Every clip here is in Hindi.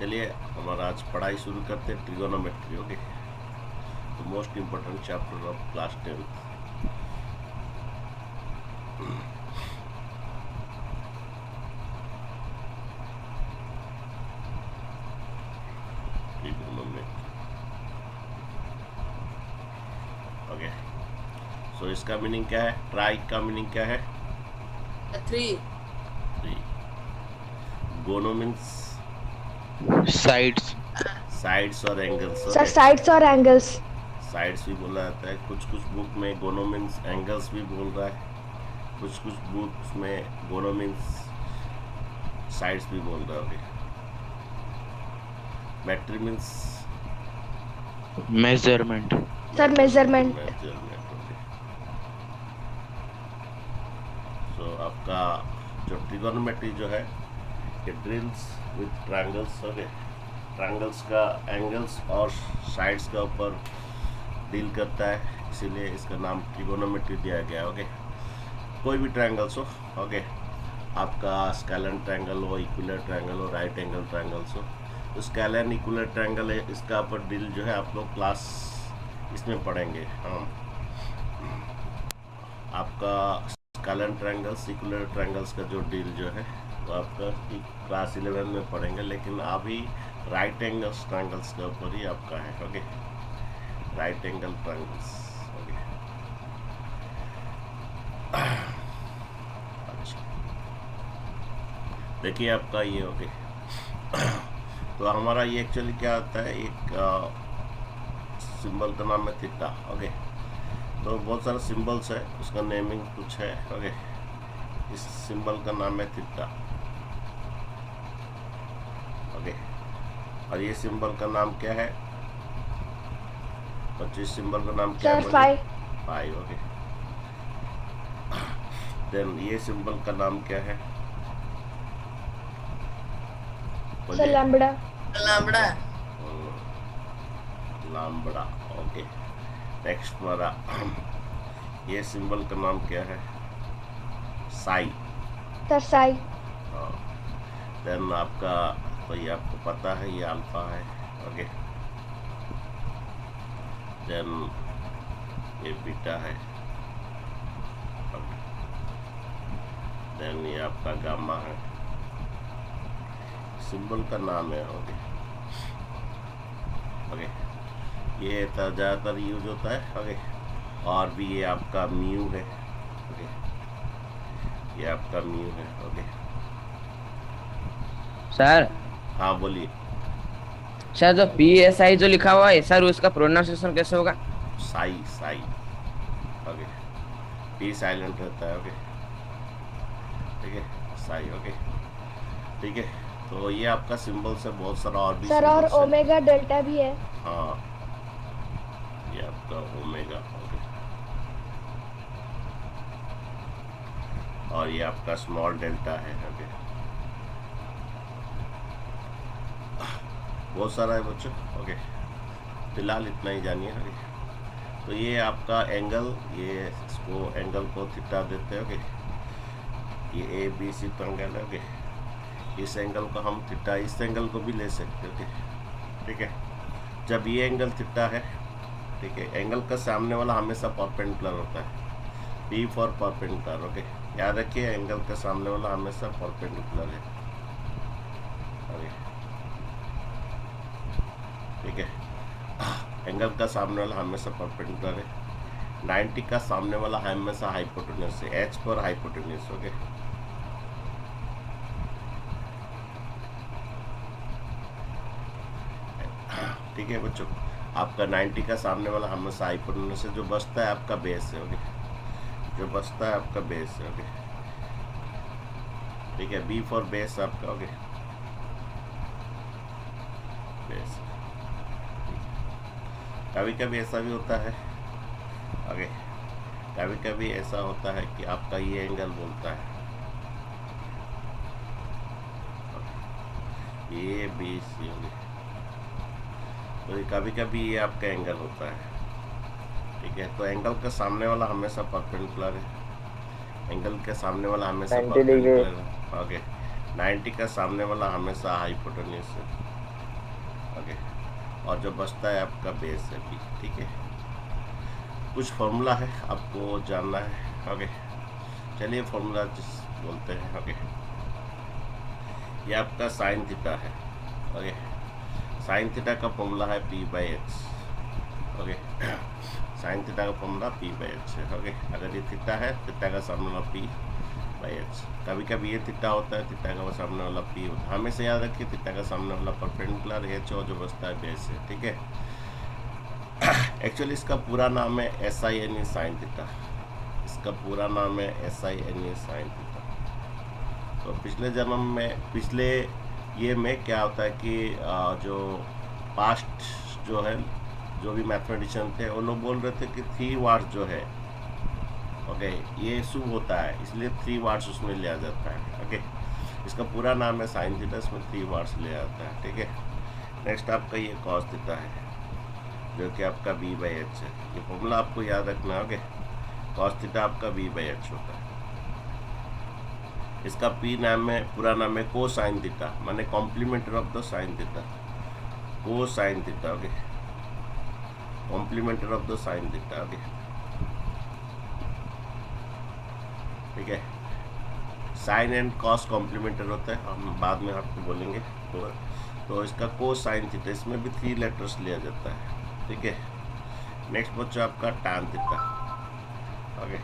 चलिए हमारा आज पढ़ाई शुरू करते हैं trigonometry. Okay, the most important chapter of class 10th। Okay, so इसका मीनिंग क्या है? ट्राई का मीनिंग क्या है? 3 गोनो मीन्स साइड्स साइड्स और एंगल्स। सर साइड्स और एंगल्स। साइड्स भी बोला जाता है, कुछ कुछ बुक में गोनो मीन्स एंगल्स भी बोल रहा है, कुछ कुछ बुक्स में गोनो मीन्स साइड्स भी बोल रहा है। Metry means measurement. Sir measurement. So आपका जो ट्रिगोनोमेट्री जो है ये deals with triangles. Okay, triangles का एंगल्स और साइड्स का ऊपर डील करता है, इसीलिए इसका नाम ट्रिगोनोमेट्री दिया गया। ओके, कोई भी ट्रायंगल्स हो, ओके, आपका स्केलन ट्रायंगल हो, इक्विलर ट्रायंगल हो, राइट एंगल ट्रायंगल्स हो, तो स्केलन इक्विलर ट्रायंगल है, इसका ऊपर डील जो है आप लोग क्लास इसमें पढ़ेंगे। आपका स्केलन ट्रायंगल्स इक्विलर ट्रायंगल्स का जो डील जो है वो आपका क्लास 11 में पढ़ेंगे, लेकिन अभी राइट एंगल्स ट्रायंगल्स के ऊपर ही आपका है। Okay, right angle triangles. Okay, अच्छा, देखिए आपका ये। ओके, तो हमारा ये एक्चुअली क्या होता है, एक सिंबल का नाम है थीटा। ओके, तो बहुत सारे सिंबल्स है, उसका नेमिंग कुछ है। ओके, इस सिंबल का नाम है थीटा। ओके, और ये सिंबल का नाम क्या है? और इस सिंबल का नाम क्या है? पाई। ओके, देन ये सिंबल का नाम क्या है? Sir lambda. Lambda. Okay, next हमारा ये सिंबल का नाम क्या है? साई। सर साई। देन आपका, तो ये आपको पता है ये अल्फा है। ओके, देन ये बीटा है। देन ये आपका गामा है, सिंबल का नाम है। ओके, ओके, ये ज़्यादातर यूज होता है। ओके, और भी ये आपका म्यू है। ओके, ये आपका म्यू है। Okay sir. हाँ बोलिए। सर जो PSI जो लिखा हुआ है सर, उसका प्रोनाउंसिएशन कैसे होगा? Sai. Sai. Okay, P silent रहता है। ओके, ठीक है, साई। ओके, ठीक है, तो ये आपका सिंबल्स है, बहुत सारा और भी सर, और ओमेगा डेल्टा भी है। हाँ, ये आपका ओमेगा। ओके, और ये आपका स्मॉल डेल्टा है। ओके, बहुत सारा है बच्चों। ओके, फिलहाल इतना ही जानिए। ओके, तो ये आपका एंगल, ये इसको एंगल को थीटा देते हैं। ओके, ये ABC ट्रायंगल है। ओके, इस एंगल को हम थीटा, इस एंगल को भी ले सकते हैं। ओके, ठीक है, जब ये एंगल थीटा है, ठीक है, एंगल का सामने वाला हमेशा परपेंडिकुलर होता है। P for perpendicular. ओके, याद रखिए, एंगल का सामने वाला हमेशा परपेंडिकुलर है। ओके, ठीक है, एंगल का सामने वाला हमेशा परपेंडिकुलर है। 90 का सामने वाला हमेशा हाइपोटेन्यूज है, H पर हाइपोटेन्यूज। ओके, ठीक है बच्चों, आपका 90 का सामने वाला हमेशा हाइपोटेन्यूज है, जो बचता है आपका बेस है। ओके, जो बचता है आपका बेस है। ओके, ठीक है, B फॉर बेस आपका। Okay, base. कभी कभी ऐसा भी होता है। ओके, कभी कभी ऐसा होता है कि आपका ये एंगल बोलता है, ये BC। तो कभी कभी ये आपका एंगल होता है। ठीक है, तो एंगल का सामने वाला हमेशा परपेंडिकुलर है, एंगल के सामने वाला हमेशा परपेंडिकुलर है। ओके, 90 का सामने वाला हमेशा हाइपोटेन्यूज है। ओके, और जो बचता है आपका बेस है बी। ठीक है, कुछ फॉर्मूला है आपको जानना है। ओके, चलिए फॉर्मूला बोलते हैं। ओके, ये आपका साइन थीटा है। ओके, साइन थीटा का फॉर्मूला है P by H. Okay, sine theta का फॉर्मूला पी बाई एच है। ओके, अगर ये थीटा है, थीटा का सामने वाला पी बाई एच। कभी कभी ये थीटा होता है, थीटा का सामने वाला पी होता है। हमेशा याद रखिए थीटा का सामने वाला परपेंडिकुलर एच और जो बचता है बेस है। ठीक है, एक्चुअली इसका पूरा नाम है S I N E sine theta. इसका पूरा नाम है S I N E sine theta. तो पिछले जन्म में, पिछले ये में क्या होता है कि जो पास्ट जो है, जो भी मैथमेटिशियन थे वो लोग बोल रहे थे कि 3 वाट्स जो है, ओके, ये शुभ होता है, इसलिए 3 वाट्स उसमें लिया जाता है। ओके, इसका पूरा नाम है साइन थीटा, इसमें 3 वाट्स लिया जाता है। ठीक है, नेक्स्ट आपका ये कॉस थीटा है जो कि आपका बी बाई एच है। ये फॉर्मूला आपको याद रखना है। ओके, कॉस थीटा आपका बी बाई एच होता है। इसका पी नाम है, पूरा नाम है को साइन थीटा, माने complement of the sine theta, cosine theta. Okay, complement of the sine theta. Okay, ठीक है, साइन एंड कॉस कॉम्प्लीमेंटर होता है, हम बाद में आपको बोलेंगे। तो इसका को साइन थीटा, इसमें भी 3 लेटर्स लिया जाता है। ठीक है, नेक्स्ट बच्चा आपका टैन थीटा। ओके,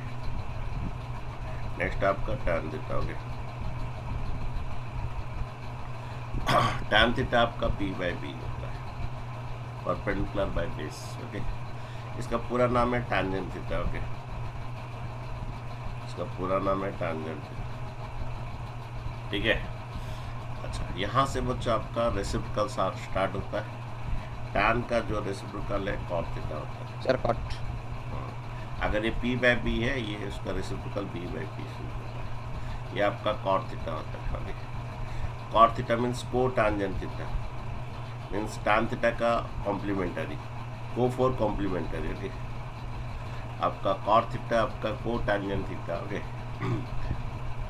नेक्स्ट आपका tan theta. Okay, tan theta आपका पी बाई बी होता है, परपेंडिकुलर बाई बेस। ओके, इसका पूरा नाम है टैंजेंट थीटा। ओके, इसका पूरा नाम है टैंजेंट थीटा। ठीक है, अच्छा, यहाँ से बच्चा आपका रेसिप्रोकल स्टार्ट होता है। टैन का जो रेसिप्रोकल है कॉट थीटा होता है। सर कॉट, अगर ये पी बाई बी है, ये उसका रेसिप्रोकल बी बाई पी होता है। ये आपका कॉट थीटा होता है। ओके, कॉट थीटा मीन्स को tangent theta, means tan theta का कॉम्प्लीमेंटरी, को फॉर कॉम्प्लीमेंटरी। ओके, आपका कॉट थीटा आपका को टैंजेंट थीटा। ओके,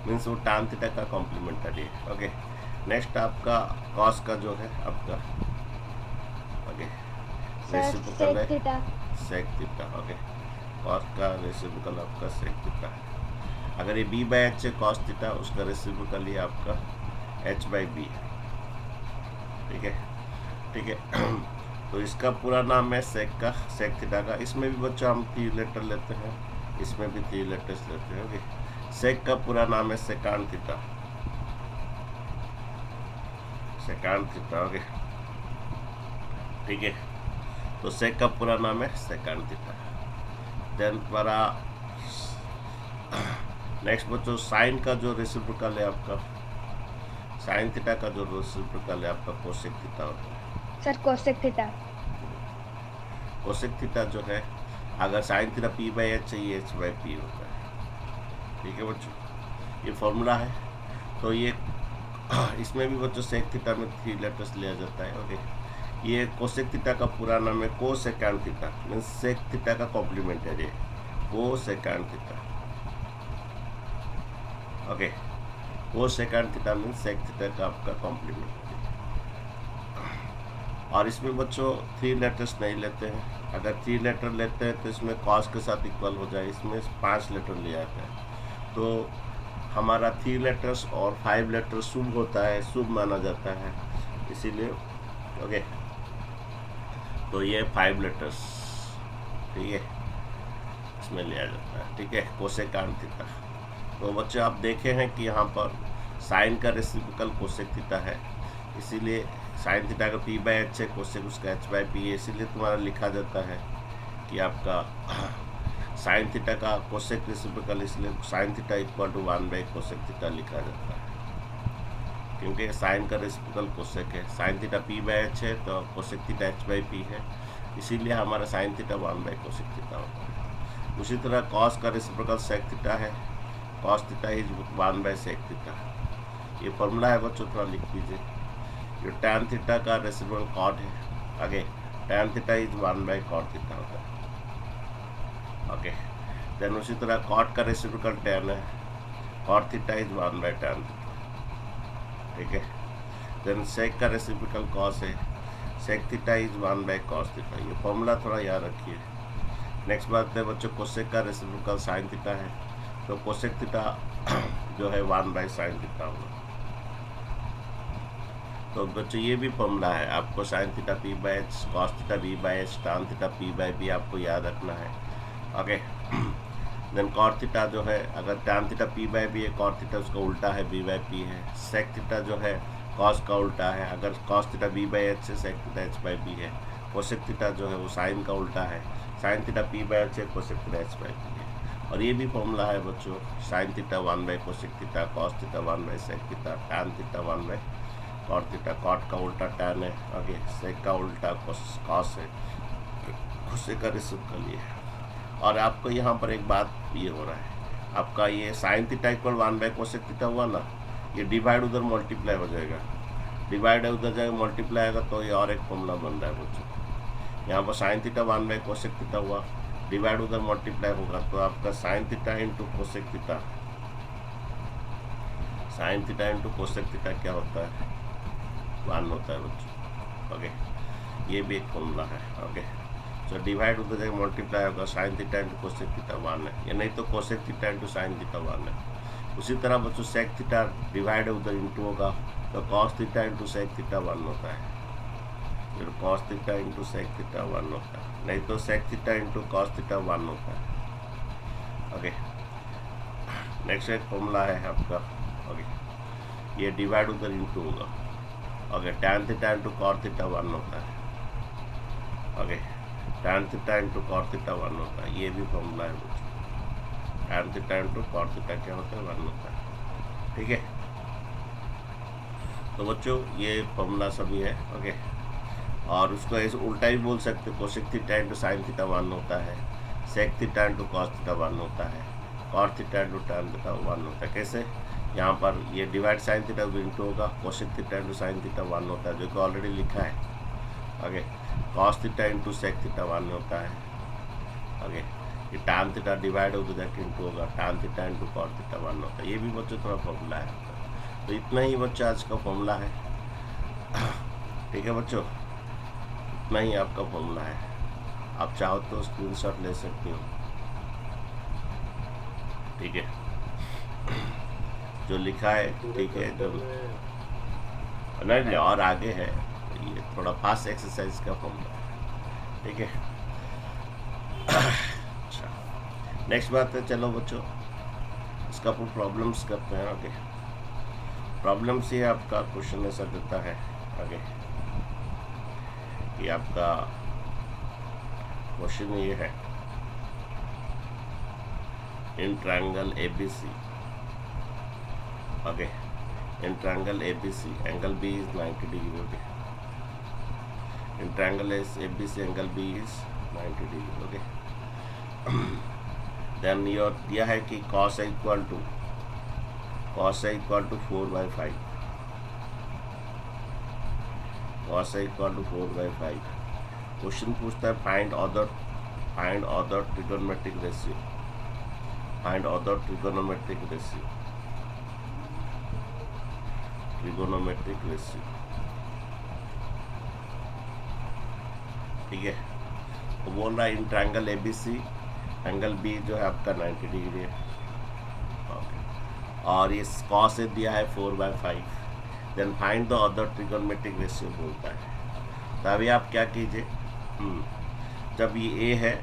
मीन्स वो टैन थीटा का कॉम्प्लीमेंटरी है। ओके, नेक्स्ट आपका कॉस का जो है आपका, ओके, रेसिप्रोकल है सेक थीटा। ओके, कॉस का रेसिप्रोकल आपका सेक थीटा है। अगर ये बी बाई एच है कॉस थीटा, उसका रेसिप्रोकल ये आपका एच बाई बी है। ठीक है, ठीक है, तो इसका पूरा नाम है सेक का, सेक थीटा का। इसमें भी बच्चा हम 3 लेटर लेते हैं, इसमें भी 3 लेटर्स लेते हैं। ओके, सेक का पूरा नाम है सेकांड थीटा, सेकांड थीटा। ओके, ठीक है, तो सेक का पूरा नाम है सेकांड थीटा। देन हमारा नेक्स्ट बच्चों साइन का जो रेसिप्रोकल है आपका, साइन थीटा का जो रेसिप्रोकल है आपका कोसेक थीटा होता है। Sir cosec theta. Cosec theta जो है, अगर sign theta P by H है, ये एच बाई पी होता है। ठीक है बच्चों, ये फॉर्मूला है। तो ये इसमें भी बच्चों सेक थीटा में 3 लेटर्स लिया जाता है। ओके, ये कोसेक थीटा का पूरा नाम है को सेकांड थीटा, मीन्स सेक थीटा का कॉम्प्लीमेंटरी है, को सेकांड थीटा। ओके, को सेकांड थीटा मीन्स सेक थीटा का आपका कॉम्प्लीमेंटरी। और इसमें बच्चों 3 लेटर्स नहीं लेते हैं। अगर 3 लेटर लेते हैं तो इसमें कॉस के साथ इक्वल हो जाए, इसमें 5 लेटर लिया जाता है। तो हमारा 3 लेटर्स और 5 लेटर्स शुभ होता है, शुभ माना जाता है, इसीलिए। ओके, तो ये 5 लेटर्स, ठीक है, इसमें लिया जाता है। ठीक है, कोसेकांड थीटा। तो बच्चे आप देखे हैं कि यहाँ पर साइन का रेसिप्रोकल कोसेक थीटा है, इसीलिए साइन थीटा का पी बाई एच है, कोसेक उसका एच बाई पी है, इसीलिए तुम्हारा लिखा जाता है कि आपका साइन थीटा का कोसेक रेसिप्रोकल, इसलिए sine theta equal to 1 by cosec theta लिखा जाता है, क्योंकि साइन का रेसिप्रोकल कोसेक है। Sine theta P by H है तो cosec theta H by P है, इसीलिए हमारा sine theta 1 by cosec theta होता है। उसी तरह कॉस का रेसिप्रोकल सेक थीटा है, cos theta is 1 by sec theta. ये फॉर्मूला है बच्चों, थोड़ा लिख दीजिए। ये टैन थीटा का रेसिप्रोकल कॉट है, आगे tan theta is 1 by cot theta होता है। ओके, देन उसी तरह कॉट का रेसिप्रोकल टैन है, cot theta is 1 by tan theta. ठीक है, देन सेक का रेसिप्रोकल कॉस है, sec theta is 1 by cos theta. ये फॉर्मूला थोड़ा याद रखिए। नेक्स्ट बात है बच्चों, कोसेक का रेसिप्रोकल साइन थीटा है, तो कोसेक थीटा जो है 1 बाय साइन थीटा होगा। तो बच्चों ये भी फॉर्मूला है, आपको sine theta P by H, cos theta B by H, tan theta P by B आपको याद रखना है। ओके, देन कॉट थीटा जो है, अगर tan theta P by B है, कॉट थीटा उसका उल्टा है, बी बाय पी है। सेक थीटा जो है कॉस का उल्टा है, अगर cos theta B by H है, sec theta H by B है। कोसेक थीटा जो है वो साइन का उल्टा है, sine theta P by H है, cosec theta H by B है। और ये भी फॉर्मूला है बच्चों, sine theta 1 by cosec theta, cos theta 1 by sec theta, tan theta 1 by cot theta. Cot का उल्टा टैन है, ओके, सेक का उल्टा कॉस है, कोसेक का रेसिप्रोकल ये है। और आपको यहाँ पर एक बात ये हो रहा है, आपका ये sine theta equal 1 by cosec theta हुआ ना, ये डिवाइड उधर मल्टीप्लाई हो जाएगा, डिवाइड है उधर जाएगा मल्टीप्लाई आएगा, तो ये और एक फॉर्मूला बन रहा है बच्चों। यहाँ पर sign theta 1 by cosec theta हुआ, डिवाइड उधर मल्टीप्लाई होगा, तो आपका sine theta into cosec theta, sign theta into cosec theta क्या होता है, 1 होता है बच्चों। ओके, ये भी एक फॉर्मूला है। ओके, तो डिवाइड उधर जाएगा मल्टीप्लाई होगा, sign theta into cosec theta 1 है, या नहीं तो cosec theta into sine theta 1 है। उसी तरह बच्चों सेक थीटा डिवाइड है उधर इंटू होगा, तो cos theta into sec theta 1 होता है, फिर cos theta into sec theta 1 होता है, नहीं तो sec theta into cos theta 1 होता है। ओके, नेक्स्ट एक फॉर्मूला है आपका। ओके, ये डिवाइड उधर इंटू होगा। Okay, tan theta into cot theta 1 होता है। Okay, tan theta into cot theta 1 होता है, ये भी फॉर्मूला है बच्चों। Tan theta into cot theta क्या होता है, 1 होता है। ठीक है, तो बच्चों ये फॉर्मूला सभी है। ओके, और उसको ऐसे उल्टा भी बोल सकते हो, cosec theta into sine theta 1 होता है, sec theta into cos theta 1 होता है, cot theta into tan theta 1 होता है। कैसे, यहाँ पर ये डिवाइड साइन थीटा इंटू होगा, cosec theta into sine theta 1 होता है, जो कि ऑलरेडी लिखा है। Okay, cos theta into sec theta 1 होता है। ओके, ये टैन थीटा डिवाइड हो तो जाके इंटू होगा, tan theta into cot theta 1 होता है। ये भी बच्चों थोड़ा फॉर्मूला है। तो इतना ही बच्चों आज का फॉर्मूला है। ठीक है बच्चों, इतना ही आपका फॉर्मूला है। आप चाहो तो स्क्रीनशॉट ले सकते हो। ठीक है, जो लिखा है ठीक है, जो नहीं और आगे है, ये थोड़ा फास्ट एक्सरसाइज का फॉर्मूला है। ठीक है, अच्छा, नेक्स्ट बात है, चलो बच्चों इसका अपन प्रॉब्लम्स करते हैं। ओके, प्रॉब्लम्स ये आपका क्वेश्चन ऐसा देता है आगे, ये आपका क्वेश्चन ये है, in triangle ABC, okay, in triangle ABC angle B is 90 degree. Okay, in triangle ABC angle B is 90 degree. Okay, then your दिया है कि cos है इक्वल टू 4/5, cos है इक्वल टू 4/5। क्वेश्चन पूछता है find other trigonometric ratio, find other trigonometric ratio, ठीक है। तो बोल रहा है in triangle ABC angle B जो है आपका 90 डिग्री है, और ये cos से दिया है 4/5। Then find the other trigonometric ratio बोलता है। तो अभी आप क्या कीजिए, जब ये A है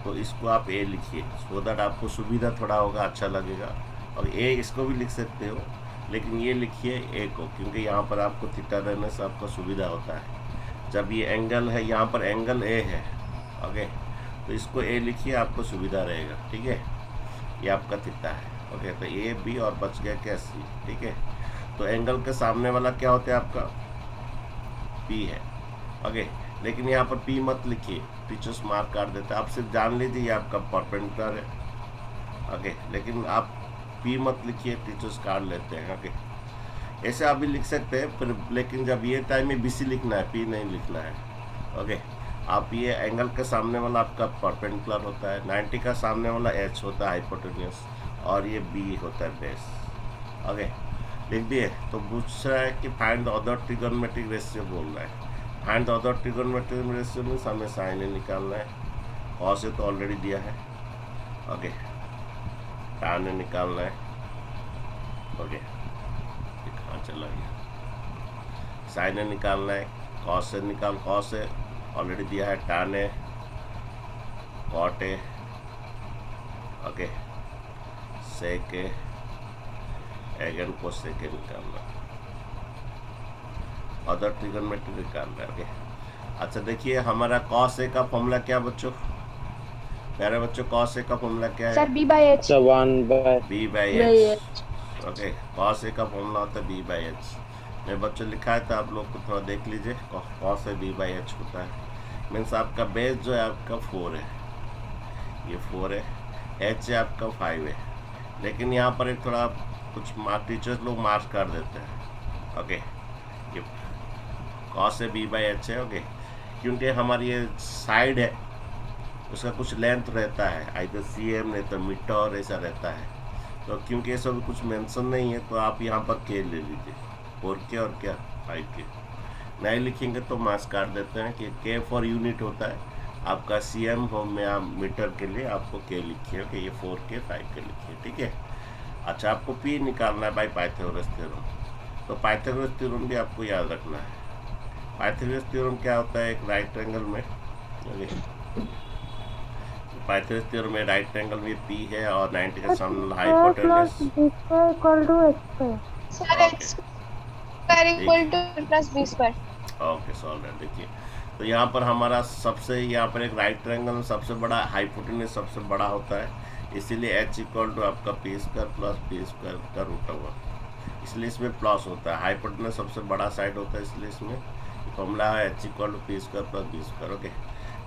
तो इसको आप A लिखिए, सो दैट आपको सुविधा थोड़ा होगा, अच्छा लगेगा। और A इसको भी लिख सकते हो, लेकिन ये लिखिए A को, क्योंकि यहाँ पर आपको थीटा रहने से आपको सुविधा होता है। जब ये एंगल है, यहाँ पर एंगल A है, ओके, तो इसको A लिखिए, आपको सुविधा रहेगा। ठीक है, ये आपका थीटा है। ओके, तो A B और बच गया क्या C। ठीक है, तो एंगल के सामने वाला क्या होता है आपका P है। ओके, लेकिन यहाँ पर P मत लिखिए, टीचर्स मार्क काट देते हैं। आप सिर्फ जान लीजिए ये आपका परपेंडिकुलर है। ओके, लेकिन आप P मत लिखिए, टीचर्स काट लेते हैं। ओके, ऐसे आप भी लिख सकते हैं, फिर लेकिन जब ये टाइम में BC लिखना है, P नहीं लिखना है। ओके, आप ये एंगल के सामने वाला आपका परपेंडिकुलर होता है, 90 का सामने वाला H होता है हाइपोटेन्यूस, और ये B होता है बेस। ओके, लिख दिए। तो पूछ रहा है कि find the other trigonometric ratio बोल रहा है। Find the other trigonometric ratio means हमें साइन ए निकालना है, कॉस ए तो ऑलरेडी दिया है, ओके, tan ए निकालना है, ओके, कहाँ चला गया, साइन ए निकालना है, कॉस ए निकाल, कॉस ए ऑलरेडी दिया है, tan A, cot A, okay, sec A, again cosec A निकालना, अदर ट्रिगोनोमेट्री निकालना है, ओके। अच्छा देखिए हमारा cos a का फॉर्मूला क्या बच्चों, प्यारे बच्चों, cos a का फॉर्मूला क्या है, sir b by h। So 1 by b by h, okay, cos a का फॉर्मूला होता है b by h। मैं बच्चों लिखा है तो आप लोग को थोड़ा देख लीजिए, cos a b by h होता है, मीन्स आपका बेस जो है आपका 4 है, ये 4 है, h है आपका 5 है, लेकिन यहाँ पर एक थोड़ा कुछ टीचर्स लोग मार्क कर देते हैं, ओके, ये cos a b by h है, ओके, क्योंकि हमारी ये साइड है उसका कुछ लेंथ रहता है, आइदर cm नहीं तो मीटर और ऐसा रहता है, तो क्योंकि ये सब कुछ मेंशन नहीं है तो आप यहाँ पर k ले लीजिए, 4k और क्या 5k, नहीं लिखेंगे तो मार्क्स काट देते हैं कि k फॉर यूनिट होता है आपका, cm हो में आप मीटर के लिए आपको k लिखिए, ओके, ये 4k 5k लिखिए, ठीक है। अच्छा आपको p निकालना है बाई पाइथागोरस थ्योरम, तो पाइथागोरस थ्योरम भी आपको याद रखना है। पाइथागोरस थ्योरम क्या होता है, एक राइट एंगल में, पाइथागोरस थ्योरम में राइट एंगल में p है और 90 का सामने hypotenuse, sir x square equal two plus b square. Okay solve है। देखिए तो यहाँ पर हमारा सबसे, यहाँ पर एक राइट ट्रायंगल में सबसे बड़ा हाइपोटेन्यूज सबसे बड़ा होता है, इसीलिए h इक्वल टू आपका p square plus b square का रूट ओवर, इसलिए इसमें प्लस होता है, हाइपोटेन्यूज सबसे बड़ा साइड होता है, इसलिए इसमें फॉर्मूला है h equal to p square plus b square, okay.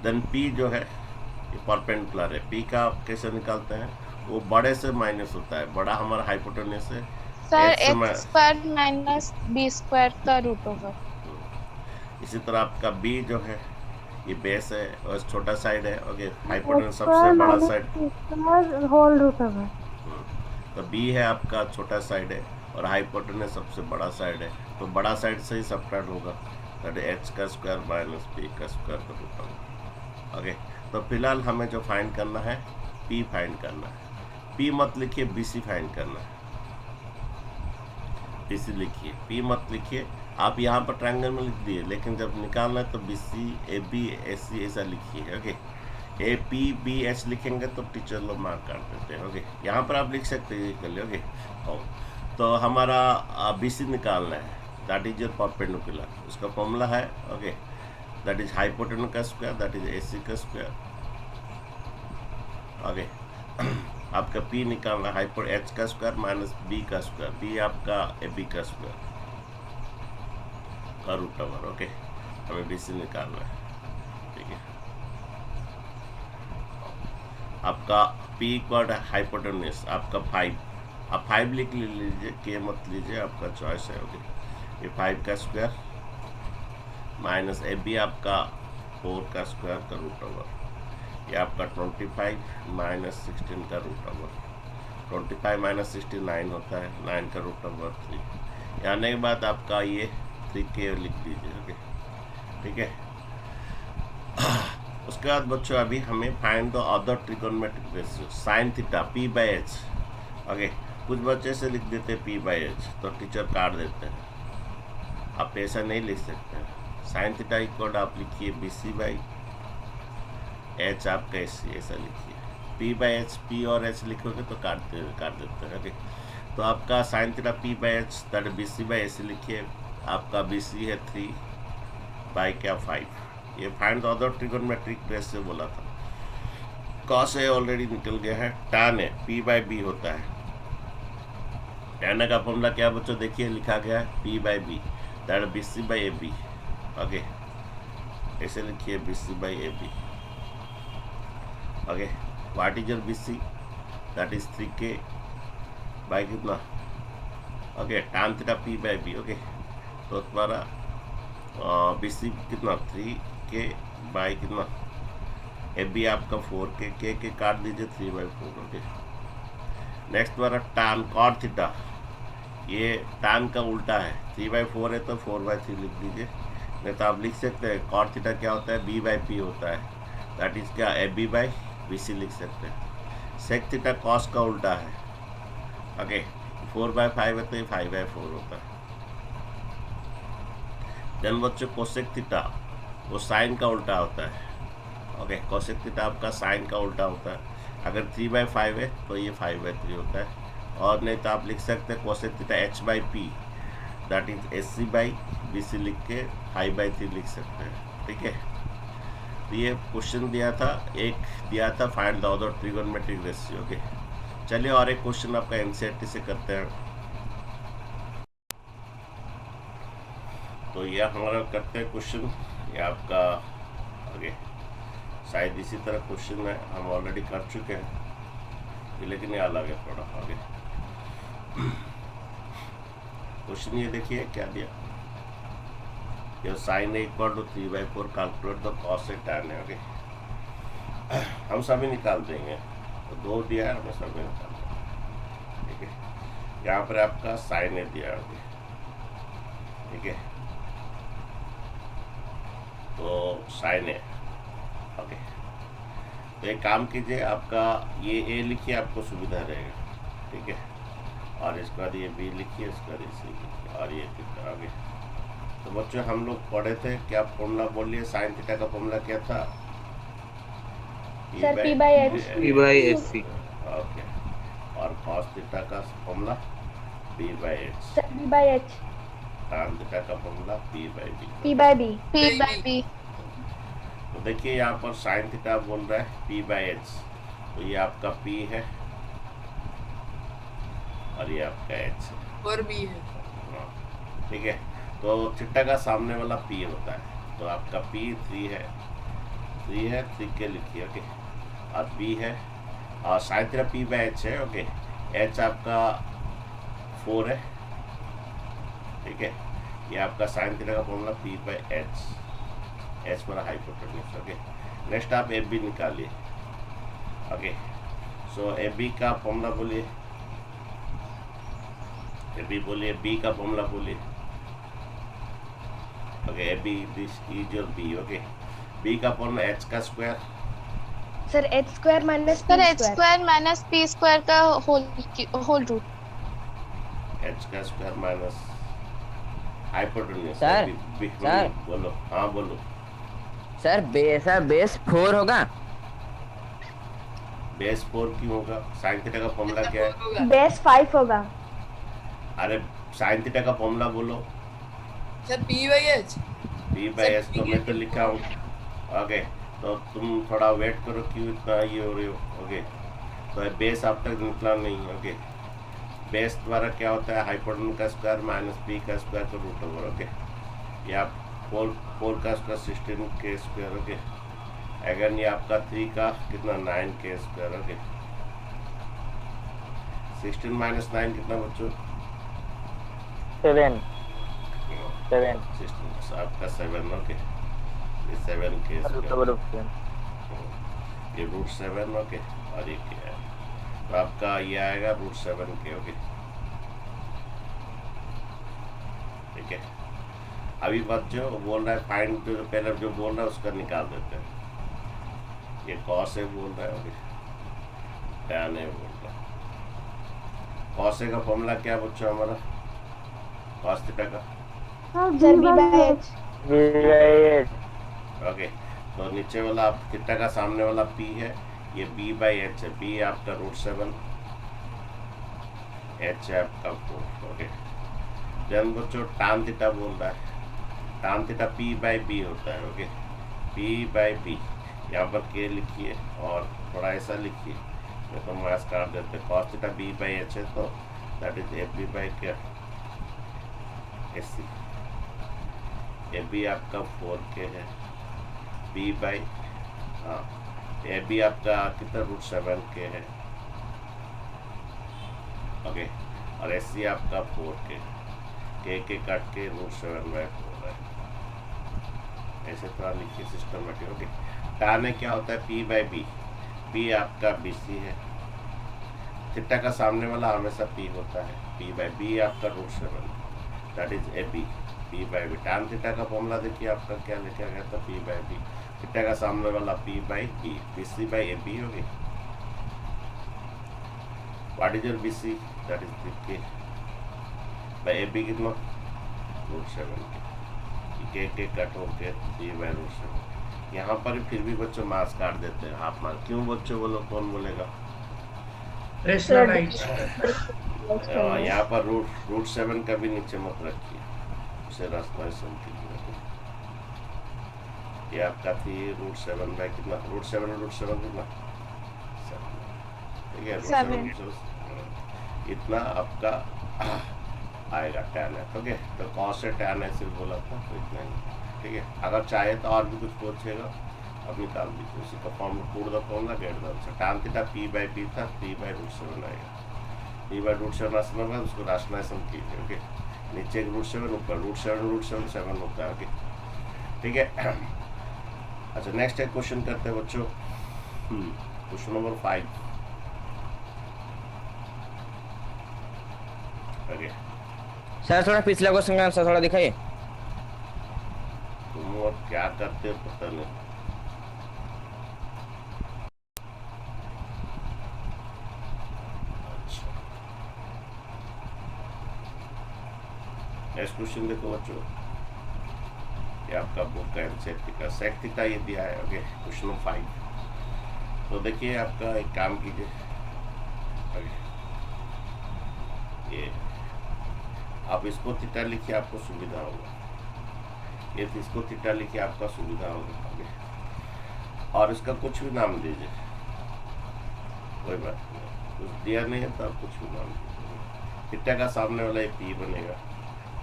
Then p जो है ये परपेंडिकुलर है, p का आप कैसे निकालते हैं, वो बड़े से माइनस होता है, बड़ा हमारा हाइपोटेन्यूज है sir x square minus b square का रूट ओवर। इसी तरह आपका b जो है ये बेस है और छोटा साइड है, ओके, हाइपोटेन्यूज सबसे बड़ा साइड होल रूट ओवर। तो b है आपका छोटा साइड है और हाइपोटेन्यूज सबसे बड़ा साइड है, तो बड़ा साइड से ही सबट्रैक्ट होगा, दैट इज h का स्क्वायर माइनस p का स्क्वायर का रूट ओवर, ओके। तो फिलहाल हमें जो फाइंड करना है p फाइंड करना है, p मत लिखिए bc फाइंड करना है, bc लिखिए, p मत लिखिए, आप यहाँ पर ट्रायंगल में लिख दिए, लेकिन जब निकालना है तो BC AB AC ऐसा लिखिए, ओके। AP BH लिखेंगे तो टीचर लोग मार्क कर देते हैं, ओके। यहाँ पर आप लिख सकते हैं कर लिए, ओके। तो हमारा BC निकालना है, दैट इज योर परपेंडिकुलर, उसका फॉर्मूला है, ओके, दैट इज हाइपोटेन्यूज का स्क्वायर, दैट इज AC का स्क्वायर, ओके। आपका P निकालना है, h का स्क्वायर माइनस b का स्क्वायर, b आपका AB का स्क्वायर का रूट ओवर, ओके। हमें BC निकालना है, ठीक है। आपका P इक्वल हाइपोटेन्यूज आपका 5, आप 5 लिख लीजिए, k मत लीजिए, आपका चॉइस है, ओके। ये 5 का स्क्वायर माइनस AB आपका 4 का स्क्वायर का रूट ओवर, ये आपका 25 माइनस 16 का रूट ओवर, 25 माइनस 69 होता है, 9 का रूट ओवर 3, आने के बाद आपका ये 3k लिख दीजिए, ओके, ठीक है। उसके बाद बच्चों अभी हमें find the other trigonometric ratio sine theta p by h, okay. कुछ बच्चे से लिख देते हैं p बाई h तो टीचर काट देते हैं, आप ऐसा नहीं लिख सकते हैं, साइन थीटा इक्वल आप लिखिए BC बाई h आपका ऐसा लिखिए, p बाई h, p और h लिखोगे तो काट देते हैं, ओके। तो आपका sine theta p by h that BC by AC लिखिए, आपका BC है 3 बाई क्या 5, ये find the other trigonometric ratio बोला था, cos A ऑलरेडी निकल गया है, tan A p by b होता है, tan A का फॉर्मूला क्या बच्चों देखिए लिखा गया है p by b that BC by AB, okay, ऐसे लिखिए BC by AB, okay. What is your BC, that is 3k by कितना, okay, tan theta p by b, okay. तो तुम्हारा BC कितना 3k बाई कितना, AB आपका 4k, k काट दीजिए 3 बाई 4, ओके। नेक्स्ट तुम्हारा tan cot थीटा, ये tan का उल्टा है, 3 बाई 4 है तो 4 बाई 3 लिख दीजिए, नहीं तो आप लिख सकते हैं कॉट थीटा क्या होता है, बी बाई पी होता है, दैट इज क्या, A B by B C लिख सकते हैं। सेक थीटा कॉस का उल्टा है, ओके 4/5 है तो ये 5/4 होता है। देन बच्चों कोसेक थीटा वो साइन का उल्टा होता है, ओके कोसेक थीटा आपका साइन का उल्टा होता है। अगर 3/5 है तो ये 5/3 होता है। और नहीं तो आप लिख सकते हैं cosec theta h by P, that is S C by B C लिख के 5/3 लिख सकते हैं, ठीक है। तो ये क्वेश्चन दिया था, एक दिया था find the other trigonometric ratio, okay. चलिए और एक क्वेश्चन आपका एनसीईआरटी से करते हैं। तो ये हमारा करते हैं क्वेश्चन, ये आपका आगे शायद इसी तरह क्वेश्चन है, हम ऑलरेडी कर चुके हैं, लेकिन ये अलग है थोड़ा आगे। क्वेश्चन ये देखिए क्या दिया, ये sine A equal to 3/4 calculate the cos A tan है, ओके। हम सभी निकाल देंगे, तो 2 दिया है हमें सभी निकाल देंगे, ठीक है। यहाँ पर आपका साइन ए दिया है, ठीक है, तो साइन ए, ओके। तो एक काम कीजिए, आपका ये ए लिखिए, आपको सुविधा रहेगा, ठीक है। और इसके बाद ये बी लिखिए, इसके बाद सी लिखिए, और ये कितना आगे। तो बच्चों हम लोग पढ़े थे क्या फॉर्मूला बोलिए, साइन थीटा का फॉर्मूला क्या था, sir P by H। P by HC। Okay. और कॉस थीटा का formula P by H। Sir B by H। tan theta का formula P by B। P by B। P by B। तो देखिए यहाँ पर साइन थीटा बोल रहा है P by H, तो ये आपका P है और ये आपका H है और भी है, ठीक है। तो थीटा का सामने वाला P होता है, तो आपका P 3 है, 3 के लिखिए, ओके। और B है, और sine theta P by H है, ओके। H आपका 4 है, ठीक है। ये आपका साइन थीटा का formula P by H, H मेरा हाइपोटेन्यूज, ओके। नेक्स्ट आप AB निकालिए, ओके। सो AB का फॉर्मूला बोलिए, AB बोलिए, B का फॉर्मूला बोलिए, okay. AB this is your B, okay. B का फॉर्मूला H का square, sir H square minus sir P H square. Square minus P square का होल रूट। H का square minus hypotenuse. Sir, sir. बोलो, हाँ बोलो। सर बेस 4 होगा। बेस 4 क्यों होगा, साइन थीटा का फॉर्मूला क्या है, बेस 5 होगा। अरे साइन थीटा का फॉर्मूला बोलो, sir P by H। P by H तो मैं तो लिखा हूँ, ओके। तो तुम थोड़ा वेट करो, क्यों इतना ये हो रही हो, ओके। तो बेस आप तक निकला नहीं, ओके। बेस द्वारा क्या होता है, हाइपोटेन्यूज का स्क्वायर माइनस P का स्क्वायर का रूट ओवर, ओके। ये आप 4 का स्क्वायर 16 के स्क्वायर, ओके। अगेन ये आपका 3 का कितना 9 के स्क्वायर, ओके। 16 माइनस 9 कितना बच्चों, 7। 16 आपका 7, ओके। ये 7 के स्क्वायर, ये √7, ओके। और ये क्या है, तो आपका ये आएगा √7 के, ओके, ठीक है। अभी बात जो बोल रहा है फाइंड, जो पहले जो बोल रहा है उसका निकाल देते हैं। ये कॉस है बोल रहा है, ओके, टैन है बोल रहा है। कॉस का फॉर्मूला क्या है बच्चों हमारा, कॉस थीटा का, sir B by H। Okay. तो नीचे वाला आप थीटा का सामने वाला P है, ये B by H है, B आपका √7, H है आपका 4, ओके। जन बच्चों tan थीटा बोल रहा है, tan theta P by B होता है, ओके। P by B, यहाँ पर K लिखिए और थोड़ा ऐसा लिखिए, मैं तो मास काट देते। cos theta B by H है, तो दैट इज AB by क्या, SC। AB आपका 4K है, B by, हाँ AB आपका कितना √7K है, ओके। और SC आपका 4K, K काट के √7/4 है, ऐसे थोड़ा लिखिए सिस्टमेटिक, ओके। tan है क्या होता है P by B, P आपका BC है, थीटा का सामने वाला हमेशा P होता है, P by B आपका √7, that is AB, P by B. Tan theta का फॉर्मूला देखिए आपका क्या लिखा गया था, पी बाई बी। थीटा का सामने वाला P by B, B C by A B होगी। What is your B C, that is K by A B कितना, √7 के कट होके ये बाई √7। यहाँ पर फिर भी बच्चों मार्क्स काट देते हैं, हाफ मार्क। क्यों बच्चों बोलो, कौन बोलेगा? यहाँ पर √7 का भी नीचे मत रखिए, उसे राशनलाइजेशन कीजिए। ये आपका थी √7 बाई कितना, √7 कितना, 7, ठीक है। √7 इतना आपका आएगा tan है, ओके। तो cos से tan है सिर्फ बोला था, तो इतना ही, ठीक है। अगर चाहे तो और भी कुछ पूछेगा अब निकाल दीजिए, उसी का form put the formula get the answer. tan theta p by b था, p बाई √7 आएगा। p बाई √7 आने बाद उसको राशनलाइजेशन कीजिए, ओके। नीचे √7 ऊपर √7 7 होता है, ओके, ठीक है। अच्छा, नेक्स्ट एक क्वेश्चन करते हैं बच्चों, क्वेश्चन नंबर 5, ओके। सर थोड़ा पिछला क्वेश्चन का आंसर थोड़ा दिखाइए। तुम और क्या करते हो पता नहीं। अच्छा, नेक्स्ट क्वेश्चन देखो बच्चों, ये आपका बुक का सेक थीटा ये दिया है, ओके। क्वेश्चन नंबर 5, तो देखिए आपका एक काम कीजिए, ओके। ये आप इसको थीटा लिखिए, आपको सुविधा होगा। ये इसको थीटा लिखिए, आपका सुविधा होगा, ओके। और इसका कुछ भी नाम दीजिए, कोई बात नहीं, कुछ दिया नहीं है तो आप कुछ भी नाम दीजिए। थीटा का सामने वाला ये पी बनेगा,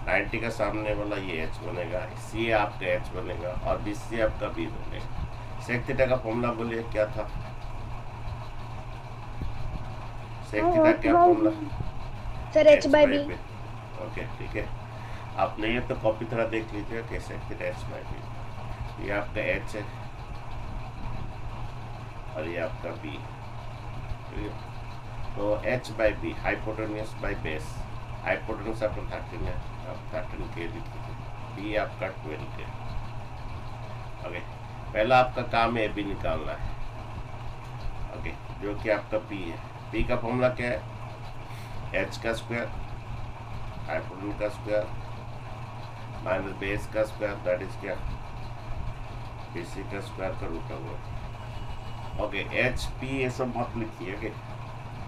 90 का सामने वाला ये एच बनेगा, सी आपका एच बनेगा, और बी सी आपका बी बनेगा। सेक थीटा का फॉर्मूला बोलिए क्या था, सेक थीटा क्या formula? Sir h by b। Okay, ठीक है। आप नहीं है तो कॉपी थोड़ा देख लीजिए कैसे, थीटा h बाई b। ये आपका h है और ये आपका b, ठीक है। तो h by b, hypotenuse by base. Hypotenuse आपका 13 है, आप 13 के लिख लीजिए, b आपका 12 के, ओके। पहला आपका काम है b निकालना है, ओके, जो कि आपका p है। p का फॉर्मूला क्या है, h का स्क्वायर हाइपोटेन्यूस का स्क्वायर माइनस बेस का स्क्वायर, दैट इज क्या, bc का स्क्वायर का रूट होगा, ओके। h p ये सब मत लिखिए, ओके।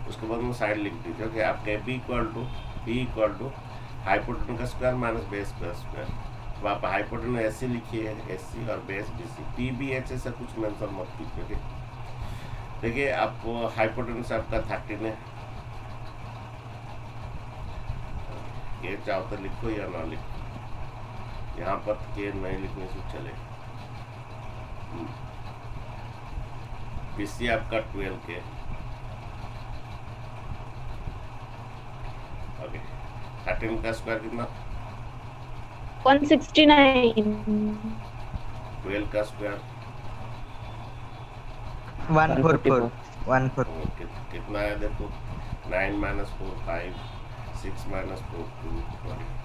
उसके बाद में साइड लिख दीजिए, ओके। आपके p इक्वल टू हाइपोटेन्यूस का स्क्वायर माइनस बेस का स्क्वायर। तो आप हाइपोटेन्यूस एस सी लिखिए, एस सी, और base B C. P B H ऐसा कुछ मेंशन मत कीजिए, ओके। देखिए आपको हाइपोटेन्यूस आपका 13 है, ये चाहो तो लिखो या ना लिखो, यहाँ पर के नहीं लिखने से चलेगा। बीसी आपका 12 के, ओके। 13 का स्क्वायर कितना, 169, 12 का स्क्वायर 144 कितना है देखो, 9 माइनस 4 5, 6 माइनस 4 2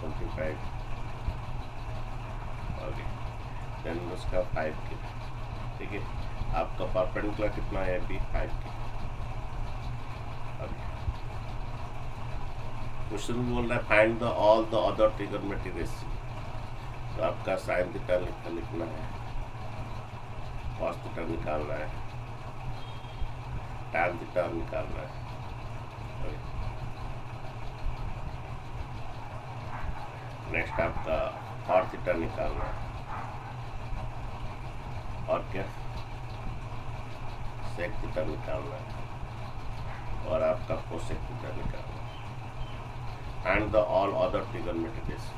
25, ओके। देन उसका 5 के, ठीक है। आपका परपेंडिकुलर कितना है अभी, 5 के, ओके। क्वेश्चन बोल रहा है find the all the other trigonometric ratio. तो आपका साइन थीटा लिखना है, कॉस थीटा निकालना है, टैन थीटा निकालना है, नेक्स्ट आपका कॉट थीटा निकालना है, और क्या, सेक थीटा निकालना है, और आपका कोसेक थीटा निकालना है, and the all other trigonometric ratio.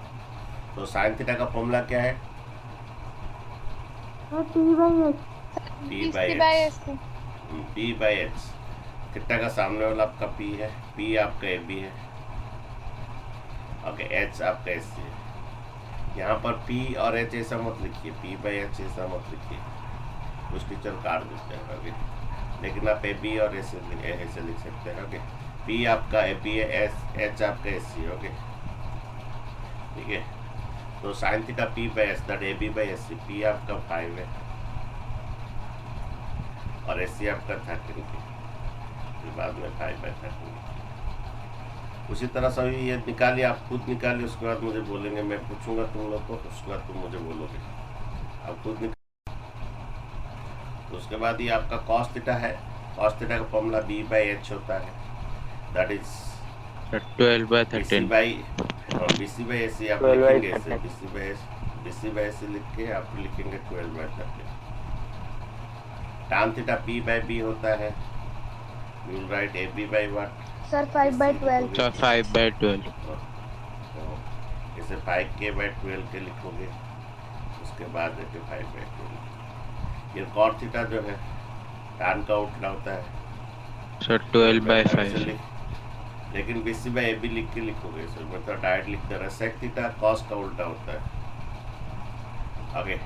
तो साइन थीटा का फॉर्मूला क्या है, p बाई h। थीटा का सामने वाला आपका p है, p आपका ab है, ओके। h आपका s है। यहाँ पर p और h ऐसा मत लिखिए, p बाई h ऐसा मत लिखिए, कुछ टीचर काट देते हैं, ओके। लेकिन आप ab और ऐसे लिख सकते हैं, ओके। p आपका ab है, h आपका s है, ओके, ठीक है। तो sine theta P by S that A B by S C, P आपका 5 है और एस सी आपका 13 की, फिर बाद में 5/13। उसी तरह सभी ये निकालिए, आप खुद निकालिए, उसके बाद मुझे बोलेंगे, मैं पूछूंगा तुम लोग को, उसके बाद तुम मुझे बोलोगे, आप खुद निकाल। तो उसके बाद ये आपका कॉस थीटा है, कॉस थीटा का फॉर्मूला बी बाई एच होता है, that is 12/13 BC by S C आप लिखेंगे ऐसे, बीसी बाई एस सी लिख के आप लिखेंगे 12/13। tan theta P by B होता है, you will write A B by what sir 5/12 तो 5/12 इसे 5k/12 के लिखोगे, उसके बाद देखिए 5/12। ये cot थीटा जो है tan का उल्टा होता है, सर 12/5 लेकिन बीसी बाई ए बी लिख के लिखोगे, इसमें मतलब डायरेक्ट लिखते रहे। sec थीटा cos का उल्टा होता है। आगे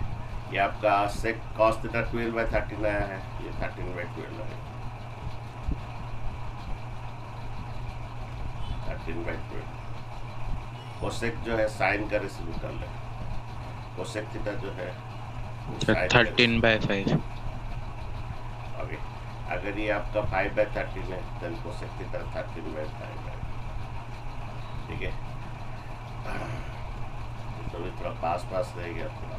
ये आपका sec cos थीटा 12/13 आया है, ये 13/12 है, 13/12। कोसेक जो है साइन का रेसिप्रोकल है, कोसेक थीटा जो है सर 13/5 आगे अगर ये आपका 5/13 है देन कोसेक थीटा 13/5 है, ठीक है। तो भी थोड़ा पास रह गया थोड़ा,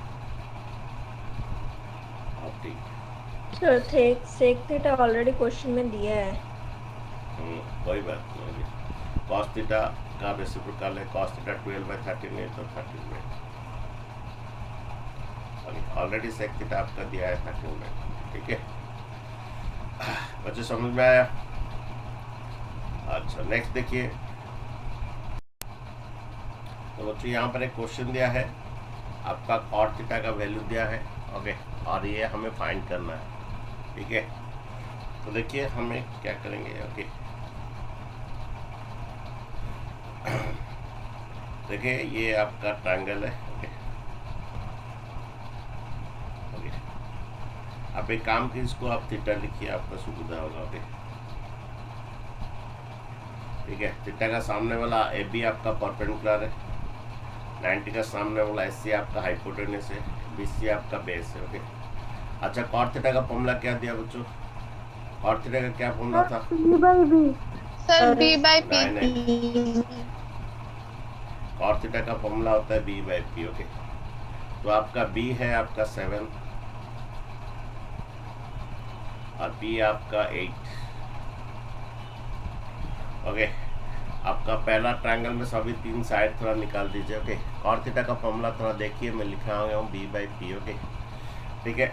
अब ठीक। Sir sec theta already question में दिया है। कोई बात नहीं। cos थीटा का रेसिप्रोकल है, cos थीटा 12/13 है तो 13 ऑलरेडी sec थीटा आपका दिया है 13 में, ठीक है। बच्चे समझ में आया? अच्छा नेक्स्ट देखिए, तो बच्चों यहाँ पर एक क्वेश्चन दिया है, आपका cot थीटा का वैल्यू दिया है, ओके, और ये हमें फाइंड करना है, ठीक है। तो देखिए हमें क्या करेंगे, ओके, देखिए ये आपका ट्रायंगल है, ओके, ओके। आप एक काम कीजिए, इसको आप थीटा लिखिए, आपका सुविधा होगा, ओके, ठीक है। थीटा का सामने वाला ए बी आपका परपेंडिकुलर है, 90 का सामने वाला एस सी आपका हाइपोटेनस है, बी सी आपका बेस है, ओके। अच्छा cot थीटा का फॉर्मूला क्या दिया बच्चों? cot थीटा का क्या फॉर्मूला था? सर b by p नहीं, cot थीटा का फॉर्मूला होता है b by p, ओके। तो आपका b है आपका 7 और p आपका 8, ओके। आपका पहला ट्रायंगल में सभी 3 साइड थोड़ा निकाल दीजिए, ओके। cot थीटा का फॉर्मूला थोड़ा देखिए, मैं लिखा हूँ b by p, ओके, ठीक है।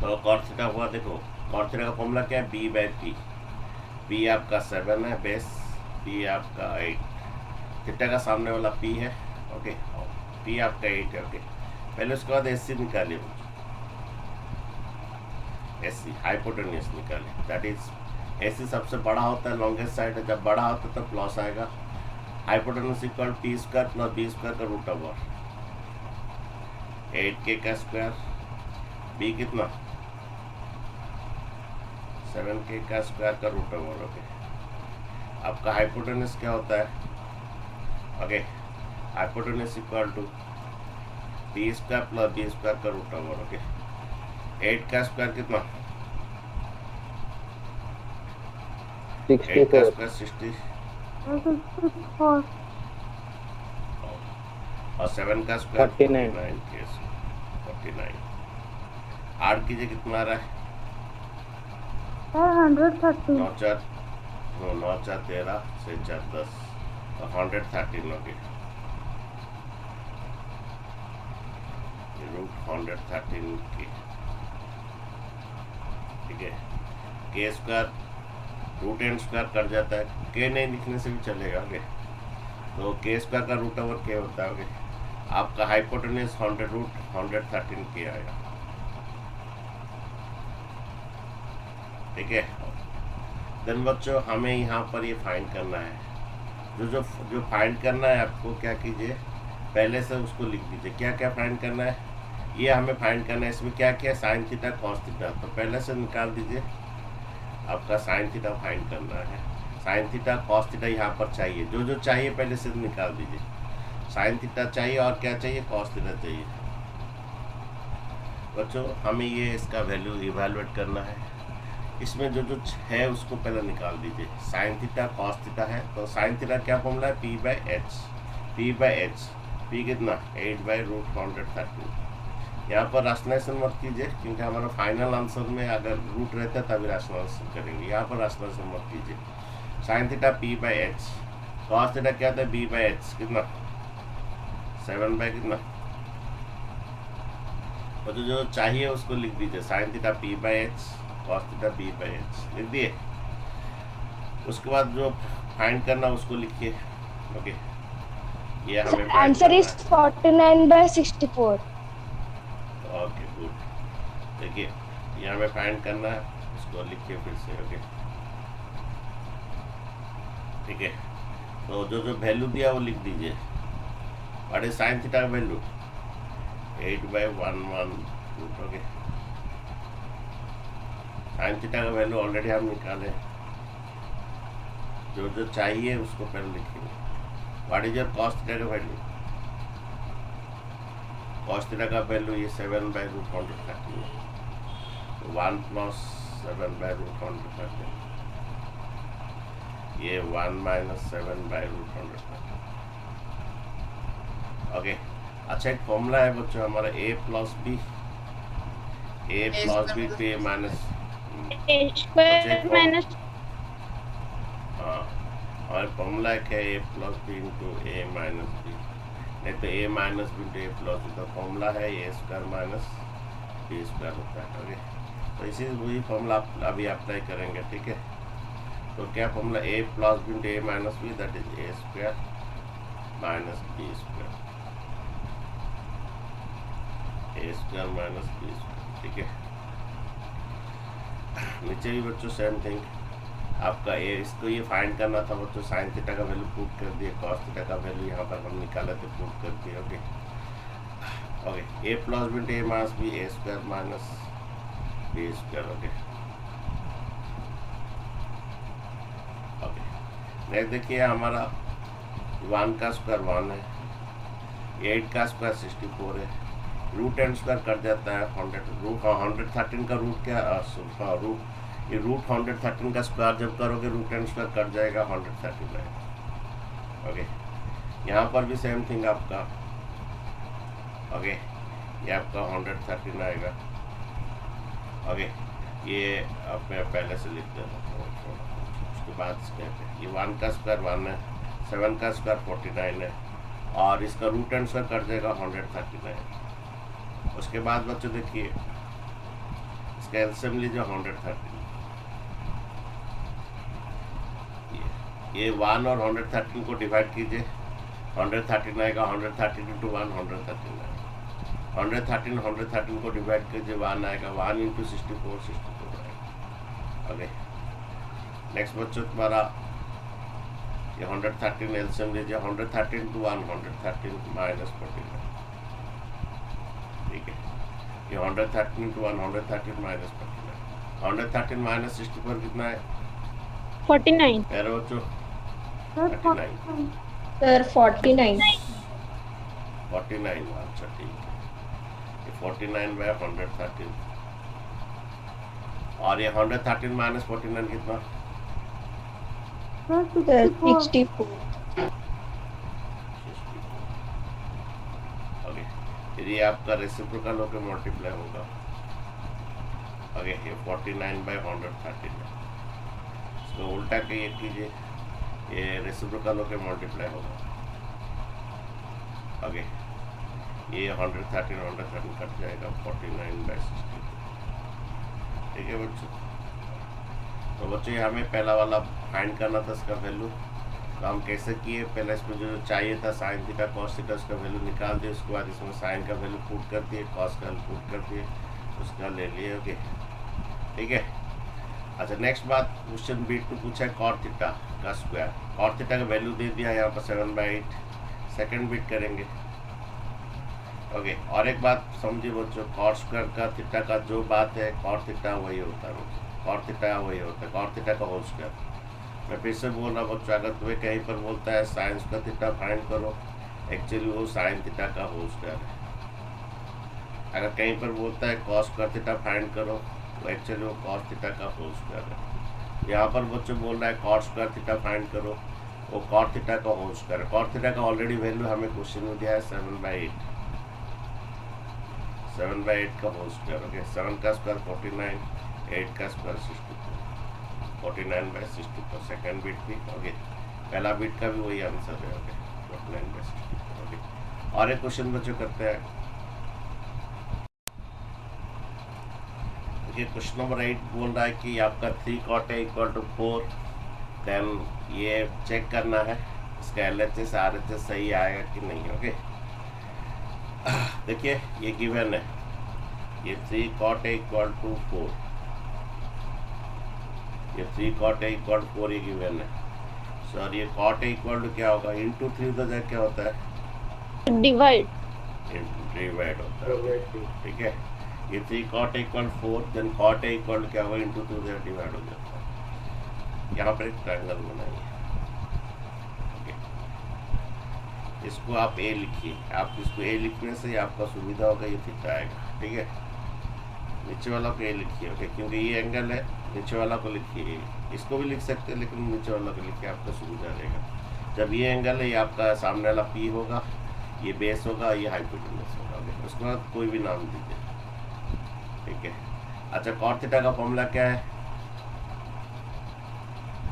तो cot थीटा हुआ, देखो cot थीटा का फॉर्मूला क्या है, b by p, b आपका 7 है बेस, p आपका 8, थीटा का सामने वाला p है, ओके, p आपका 8 है, ओके। पहले उसके बाद एस सी निकालिए, एस सी हाइपोटेन्यूस निकालिए, दैट इज एस सी सबसे बड़ा होता है, लॉन्गेस्ट साइड है, जब बड़ा होता है तो प्लस आएगा, hypotenuse equal p square plus b square का रूट ओवर 8k का स्क्वायर, b कितना 7k का स्क्वायर का रूट ओवर, ओके। आपका हाइपोटेन्यूस क्या होता है, okay, hypotenuse equal to b square plus b square का रूट ओवर, ओके। 8 का स्क्वायर कितना 8 का स्क्वायर 64 और 7 का स्क्वायर 49। ऐड कीजिए कितना आ रहा है 130 9 4 13 से 4 10 तो 113 होगी, रूट 113 की, ठीक है। के square root and square cut जाता है, के नहीं लिखने से भी चलेगा, ओके। तो के स्क्वायर का रूट ओवर के होता है, ओके। आपका हाइपोटेन्यूस 100 रूट 113 के आएगा, ठीक है। देन बच्चों हमें यहाँ पर ये फाइंड करना है, जो फाइंड करना है आपको क्या कीजिए, पहले से उसको लिख दीजिए, क्या क्या फाइंड करना है, ये हमें फाइंड करना है। इसमें क्या क्या साइन थीटा कॉस थीटा, तो पहले से निकाल दीजिए, आपका साइन थीटा फाइंड करना है, साइन थीटा कॉस थीटा यहाँ पर चाहिए, जो चाहिए पहले से निकाल दीजिए। साइन थीटा चाहिए और क्या चाहिए, कॉस थीटा चाहिए। बच्चों हमें ये इसका वैल्यू इवैल्यूएट करना है। इसमें जो जो है उसको पहले निकाल दीजिए। साइन थीटा कॉस थीटा है, तो साइन थीटा क्या फॉर्मूला है, पी बाई एच। पी कितना 8/√130। यहाँ पर राशनलाइजेशन मत कीजिए, क्योंकि हमारा फाइनल आंसर में अगर रूट रहता है तभी राशनलाइजेशन करेंगे। यहाँ पर राशनलाइजेशन मत कीजिए। Sign theta P by H, cos theta क्या था, बी बाई एच, कितना 7 कितना। और जो चाहिए उसको लिख दीजिए, sine theta P by H, cos theta B by H लिख दिए। उसके बाद जो फाइंड करना उसको लिखिए। ओके, ये हमें आंसर इज 49/64। Okay good. देखिए ये हमें फाइंड करना है, उसको लिखिए फिर से। ओके ठीक है, तो जो जो वैल्यू दिया वो लिख दीजिए। व्हाट इज साइन थीटा का value 8/11 root. Okay, sine theta का वैल्यू ऑलरेडी हम निकाले। जो जो चाहिए उसको पहले लिखिए। What is your cos theta का वैल्यू, कॉस थीटा का वैल्यू ये 7/√130, 1 + 7/√130, ये 1 - 7/√130। ओके, अच्छा एक फॉर्मूला है बच्चों हमारा a + b, a + b to a minus हाँ, और फॉर्मूला क्या है, a + b into a - b। नहीं तो a - b into a + b का फॉर्मूला है a² - b² होता है। ओके, तो इसी वही फॉर्मूला आप अभी अप्लाई करेंगे। ठीक है, तो क्या formula a + b into a - b, that is a² - b², a² - b²। ठीक है, नीचे भी बच्चों सेम थिंग आपका ए, इसको ये फाइंड करना था बच्चों। साइन थीटा का वैल्यू पुट कर दिए, कॉस थीटा का वैल्यू यहाँ पर हम निकाले थे, पुट कर दिए। Okay okay, a + b into a - b, a² - b²। Okay okay, next देखिए हमारा 1 का स्क्वायर 1 है, 8 का स्क्वायर 64 है, रूट एंड स्क्वायर कट जाता है 113 का रूट क्या रूट, ये √113 का स्क्वायर जब करोगे रूट एंड स्क्वायर कट जाएगा 139। ओके, यहाँ पर भी सेम थिंग आपका। ओके, ये आपका 113 आएगा। ओके, ये अब मैं पहले से लिख देता हूँ, उसके बाद ये 1 का स्क्वायर 1 है, 7 का स्क्वायर 49 है, और इसका रूट एंड स्क्वायर कट जाएगा 139। उसके बाद बच्चों देखिए इसका एलसीएम लीजिए 113। ये 1 और 113 को डिवाइड कीजिए, 113 आएगा, 113 × 1 113 आएगा, 113 को डिवाइड कीजिए, 1 आएगा, 1 × 64 आएगा। ओके, नेक्स्ट बच्चों तुम्हारा ये 113 एलसीएम लीजिए, 113 × 1 113 - 49। ठीक है, ये 113 × 1 113 - 49, 113 - 64 कितना है, 49। मेरे बच्चों 39। सर 49। 49, अच्छा ठीक है, ये 49/113, और ये 113 - 49 कितना, सर 64। ओके, फिर ये आपका रेसिप्रोकल होकर मल्टीप्लाई होगा। ओके, ये 49/113 है, इसको उल्टा के ये कीजिए, ये रेसिप्रोकल होकर मल्टीप्लाई होगा। ओके, ये 113 कट जाएगा 49/60। ठीक है बच्चों, तो बच्चों ये हमें पहला वाला फाइंड करना था इसका वैल्यू, तो हम कैसे किए, पहले इसमें जो चाहिए था साइन थीटा कॉस थीटा उसका वैल्यू निकाल दिए, उसके बाद इसमें साइन का वैल्यू पुट कर दिए, कॉस का वैल्यू पुट कर दिए, उसका ले लिए। ओके ठीक है, अच्छा नेक्स्ट बात, क्वेश्चन B2 पूछा है कॉट थीटा का स्क्वायर। कॉट थीटा का वैल्यू दे दिया यहाँ पर 7/8, सेकंड बिट करेंगे। ओके, और एक बात समझिए बच्चों, कॉट स्क्वायर का थीटा का जो बात है, कॉट थीटा वही होता है बच्चों, कॉट थीटा वही होता है, कॉट थीटा का होल स्क्वायर। मैं फिर से बोल रहा बच्चों, अगर तुम्हें कहीं पर बोलता है साइंस का थीटा फाइंड करो, एक्चुअली वो साइन थीटा का होल स्क्वायर है। अगर कहीं पर बोलता है कॉस स्क्वायर थीटा फाइंड करो तो एक्चुअली वो कॉस थीटा का होल स्क्वायर है। यहाँ पर बच्चों बोल रहा है कॉस स्क्वायर थीटा फाइंड करो, वो कॉट थीटा का होल स्क्वायर है। कॉट थीटा का ऑलरेडी वैल्यू हमें क्वेश्चन में दिया है 7/8, 7/8 का होल स्क्वायर। ओके, 7 का स्क्वायर 49, 8 का स्क्वायर 64, 49/64 सेकेंड बिट भी। ओके, पहला बिट का भी वही आंसर है। ओके, 49/64। ओके, और एक क्वेश्चन बच्चों करते हैं। देखिए क्वेश्चन नंबर 8 बोल रहा है कि आपका 3 cot A = 4, देन ये चेक करना है इसका LHS RHS सही आएगा कि नहीं। ओके, देखिए ये गिवन है, ये 3 cot A = 4, ये 3 cot A = 4 ये गिवन है। सर ये cot A = क्या होगा, इंटू 3 तो क्या क्या होता है, डिवाइड डिवाइड होता है। ठीक है, ये 3 cot A = 4, then cot A = क्या होगा, इंटू 2 से डिवाइड हो जाता है। यहाँ पर एक ट्रायंगल बनाइए। ओके, इसको आप A लिखिए, आप इसको A लिखने से आपका सुविधा होगा, ये थीटा आएगा। ठीक है, नीचे वाला को A लिखिए। ओके, क्योंकि ये एंगल है, नीचे वाला को लिखिए। इसको भी लिख सकते हैं लेकिन नीचे वाला को लिखिए, आपका सुविधा रहेगा। जब ये एंगल है, ये आपका सामने वाला P होगा, ये बेस होगा, ये हाइपोटेनस होगा। ओके, उसके बाद कोई भी नाम दीजिए। ठीक है, अच्छा कॉट थीटा का फॉर्मूला क्या है,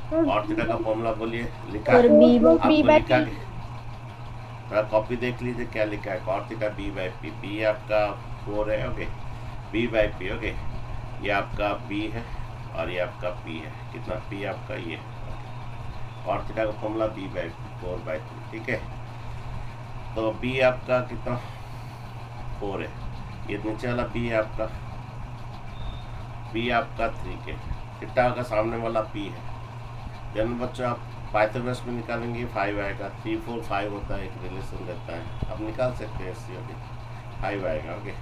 कॉट थीटा का फॉर्मूला बोलिए, लिखा है आपको, लिखा है, कॉपी देख लीजिए क्या लिखा है। कॉट थीटा B/P, P आपका 4 है। Okay, B/P। ओके, ये आपका B है और ये आपका P है। कितना P आपका ये, कॉट थीटा का फॉर्मूला B/P 4/3। ठीक है, तो B आपका कितना 4 है, ये नीचे वाला B है आपका, B आपका 3 के, थीटा का सामने वाला P है। जन बच्चों आप पाइथागोरस में निकालेंगे 5 आएगा, 3 4 5 होता है, एक रिलेशन रहता है, आप निकाल सकते हैं इससे। ओके, 5 आएगा। ओके,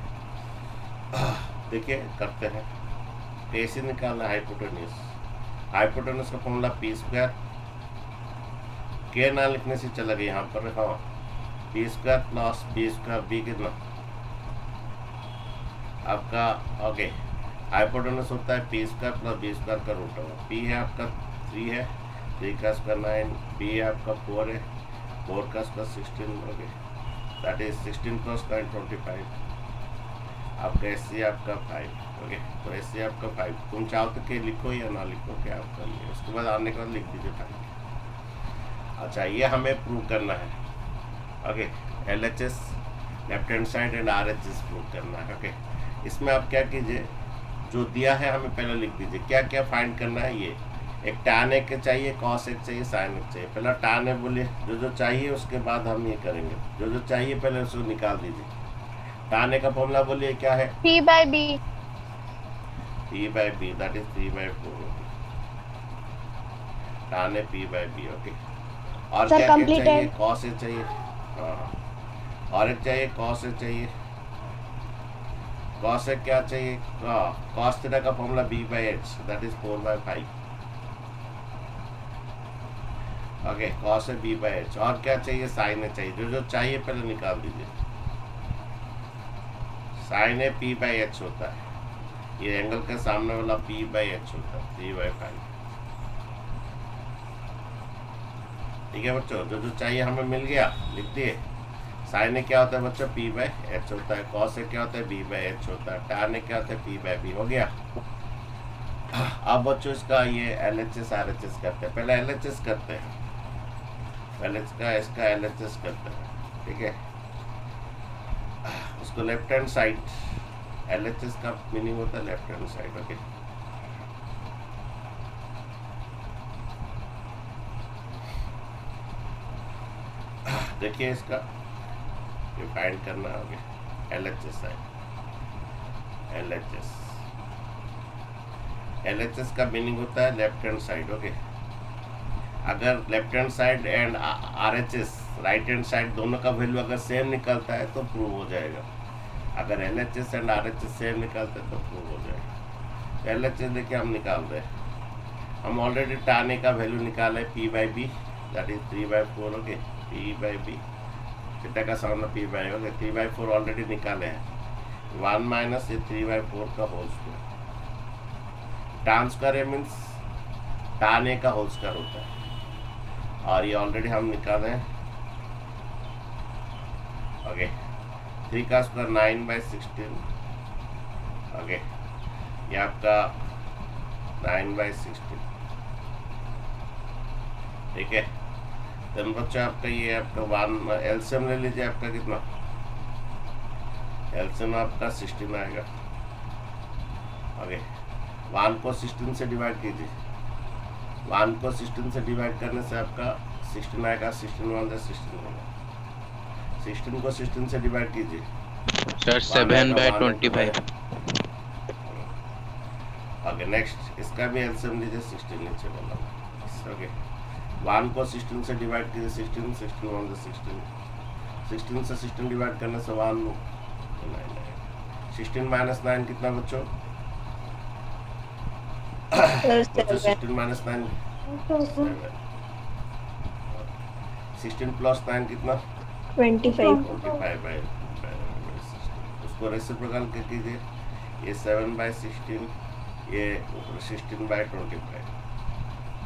देखिए करते हैं, कैसे निकालना है हाइपोटेनस। हाइपोटेनस का फॉर्मूला P², के ना लिखने से चला गया यहाँ पर। हाँ, P² + B², B कितना आपका। ओके, हाइपोटेनस होता है P² + B² का रूट होगा। P है आपका 3 है, 3 का स्क्वायर 9, B है आपका 4 है, 4 का स्क्वायर 16। Okay, that is 16 + 9 25। आपका SC आपका 5। ओके, तो SC आपका 5। तुम चाहो तो के लिखो या ना लिखो, क्या आप कर लिए, उसके बाद आने के बाद लिख दीजिए 5। अच्छा, ये हमें प्रूव करना है। Okay, LHS left hand side and RHS prove करना है। ओके, इसमें आप क्या कीजिए, जो दिया है हमें पहले लिख दीजिए। क्या क्या फाइंड करना है, ये एक tan A के चाहिए, cos A चाहिए, sin A चाहिए। पहला tan A बोलिए, जो जो चाहिए उसके बाद हम ये करेंगे। जो जो चाहिए पहले उसको निकाल दीजिए। tan A का फॉर्मूला बोलिए क्या है, P/B P/B, that is 3/4। tan A P/B। Okay, और Sir, क्या क्या completed. चाहिए, cos A चाहिए। हाँ, और एक चाहिए cos A चाहिए। cos A क्या चाहिए, cos थीटा का formula B/H, that is 4/5। Okay, cos A B/H। और क्या चाहिए, sin A चाहिए। जो जो चाहिए पहले निकाल दीजिए। sin A P/H होता है, ये एंगल के सामने वाला P/H होता है, 3/5। ठीक है बच्चों, जो जो चाहिए हमें मिल गया, लिख दिए। sin A क्या होता है बच्चों, P/H होता है। cos A क्या होता है, B/H होता है। tan A क्या होता है, P/B। हो गया। अब बच्चों इसका ये LHS RHS करते हैं। पहले LHS करते हैं, पहले इसका LHS करते हैं। ठीक है, उसको लेफ्ट हैंड साइड, LHS का मीनिंग होता है लेफ्ट हैंड साइड। ओके, देखिए इसका ये फाइंड करना है। ओके, LHS साइड, LHS का मीनिंग होता है लेफ्ट हैंड साइड। ओके, अगर left hand side and RHS right hand side दोनों का वैल्यू अगर सेम निकलता है तो प्रूव हो जाएगा। अगर LHS एंड RHS सेम निकलता है तो प्रूव हो जाएगा। तो LHS देखिए हम निकाल रहे हैं, हम ऑलरेडी tan A का वैल्यू निकाला है P/B, that is 3/4। Okay, P/B theta का सामने पी बाई ओके 3/4 ऑलरेडी निकाले हैं 1 माइनस ये 3/4 का होल स्क्वायर टान स्क्वायर मीन्स टान ए का होल स्क्वायर होता है और ये ऑलरेडी हम निकाले हैं ओके 3 का स्क्वायर 9/16 ओके ये आपका 9/16 ठीक है। तो बच्चा आपका ये आपका 1 एलसीएम ले लीजिए आपका कितना एलसीएम आपका 16 आएगा ओके 1 को 16 से डिवाइड कीजिए 1 को 16 से डिवाइड करने से आपका 16 आएगा 16 1 से 16 होगा 16 को 16 से डिवाइड कीजिए सर 7/25 ओके नेक्स्ट इसका भी एलसीएम लीजिए 16 नीचे बोला ओके 1 को 16 से डिवाइड कीजिए 16 16 1 से 16 से 16 डिवाइड करने से 1 16 माइनस 9 कितना बच्चों 16 माइनस 9 16 प्लस 9 कितना 25. 25 उसको रेसिप्रोकल कीजिए ये 7/16 ये 16/25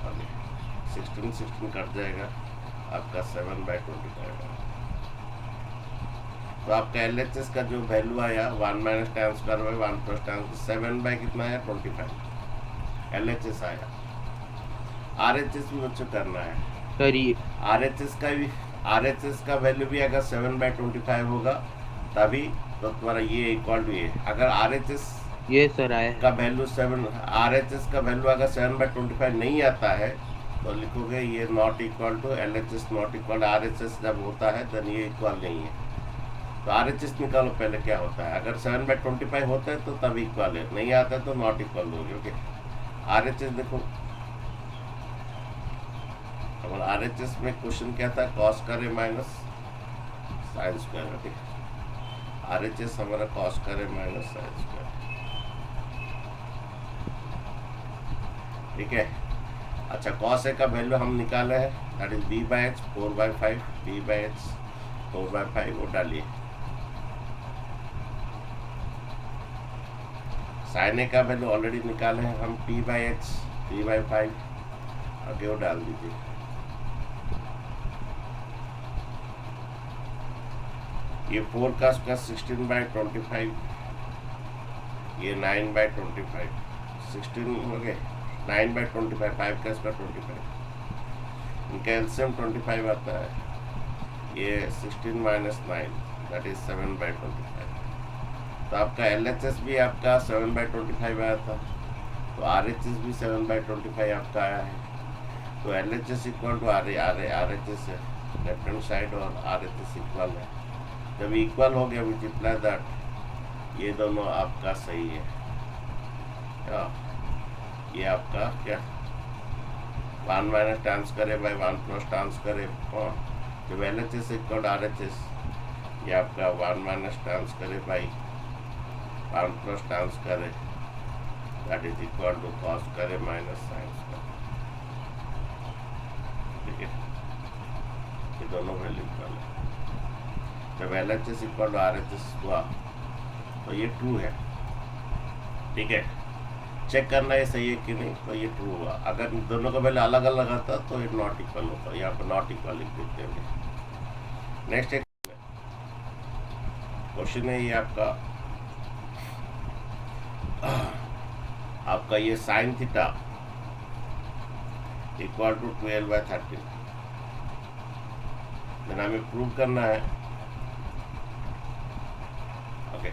ओके 16 कट जाएगा आपका 7/25 तो आपका LHS का जो वैल्यू आया 1 minus tan square by 1 plus tan 7 कितना आया 25 LHS आया RHS भी बच्चों करना है सर ये RHS का वैल्यू भी अगर 7/25 होगा तभी तो तुम्हारा ये इक्वल टू ये अगर RHS ये सर आया का वैल्यू 7 RHS का वैल्यू अगर 7/25 नहीं आता है तो लिखोगे ये not equal to LHS not equal RHS जब होता है देन ये इक्वल नहीं है तो RHS निकालो पहले क्या होता है अगर 7/25 होता है तो तब इक्वल है नहीं आता है तो नॉट इक्वल होगी ओके RHS देखो अब RHS में क्वेश्चन क्या था कॉस करे minus sine square okay RHS हमारा कॉस करे माइनस साइन स्क्वायर ठीक है। अच्छा कॉस ए का वैल्यू हम निकाले हैं दैट इज b/h 4/5 b/h 4/5 वो डालिए साइन ए का वैल्यू ऑलरेडी निकाले हैं हम p/h 3/5 आगे वो डाल दीजिए ये 4 का स्क्वायर 16/25 ये 9/25 16 हो गए 9/25 5 का स्क्वायर 25 इनका एलसीएम 25 आता है ये 16 माइनस 9 दैट इज 7/25 तो आपका LHS भी आपका 7/25 आया था तो RHS भी 7/25 आपका आया है तो LHS इक्वल टू RHS है लेफ्ट हैंड साइड और RHS इक्वल है जब इक्वल हो गया विच इम्प्लाई दैट ये दोनों आपका सही है क्या ये आपका क्या 1 माइनस टांस करे बाई 1 प्लस टांस करे जब LHS इक्वल RHS ये आपका 1 माइनस टांस करे बाई 1 प्लस टांस करे that is equal to cos करे माइनस साइन करे ठीक है ये दोनों वैल्यू इक्वल है जब LHS इक्वल टू RHS हुआ तो ये ट्रू है ठीक है चेक करना है सही है कि नहीं तो ये ट्रू हुआ अगर दोनों का वैल्यू अलग अलग आता तो ये नॉट इक्वल होता यहाँ पर नॉट इक्वल लिख देते हैं नेक्स्ट एक क्वेश्चन है ये आपका ये sine theta equal to 12/13 then हमें प्रूव करना है ओके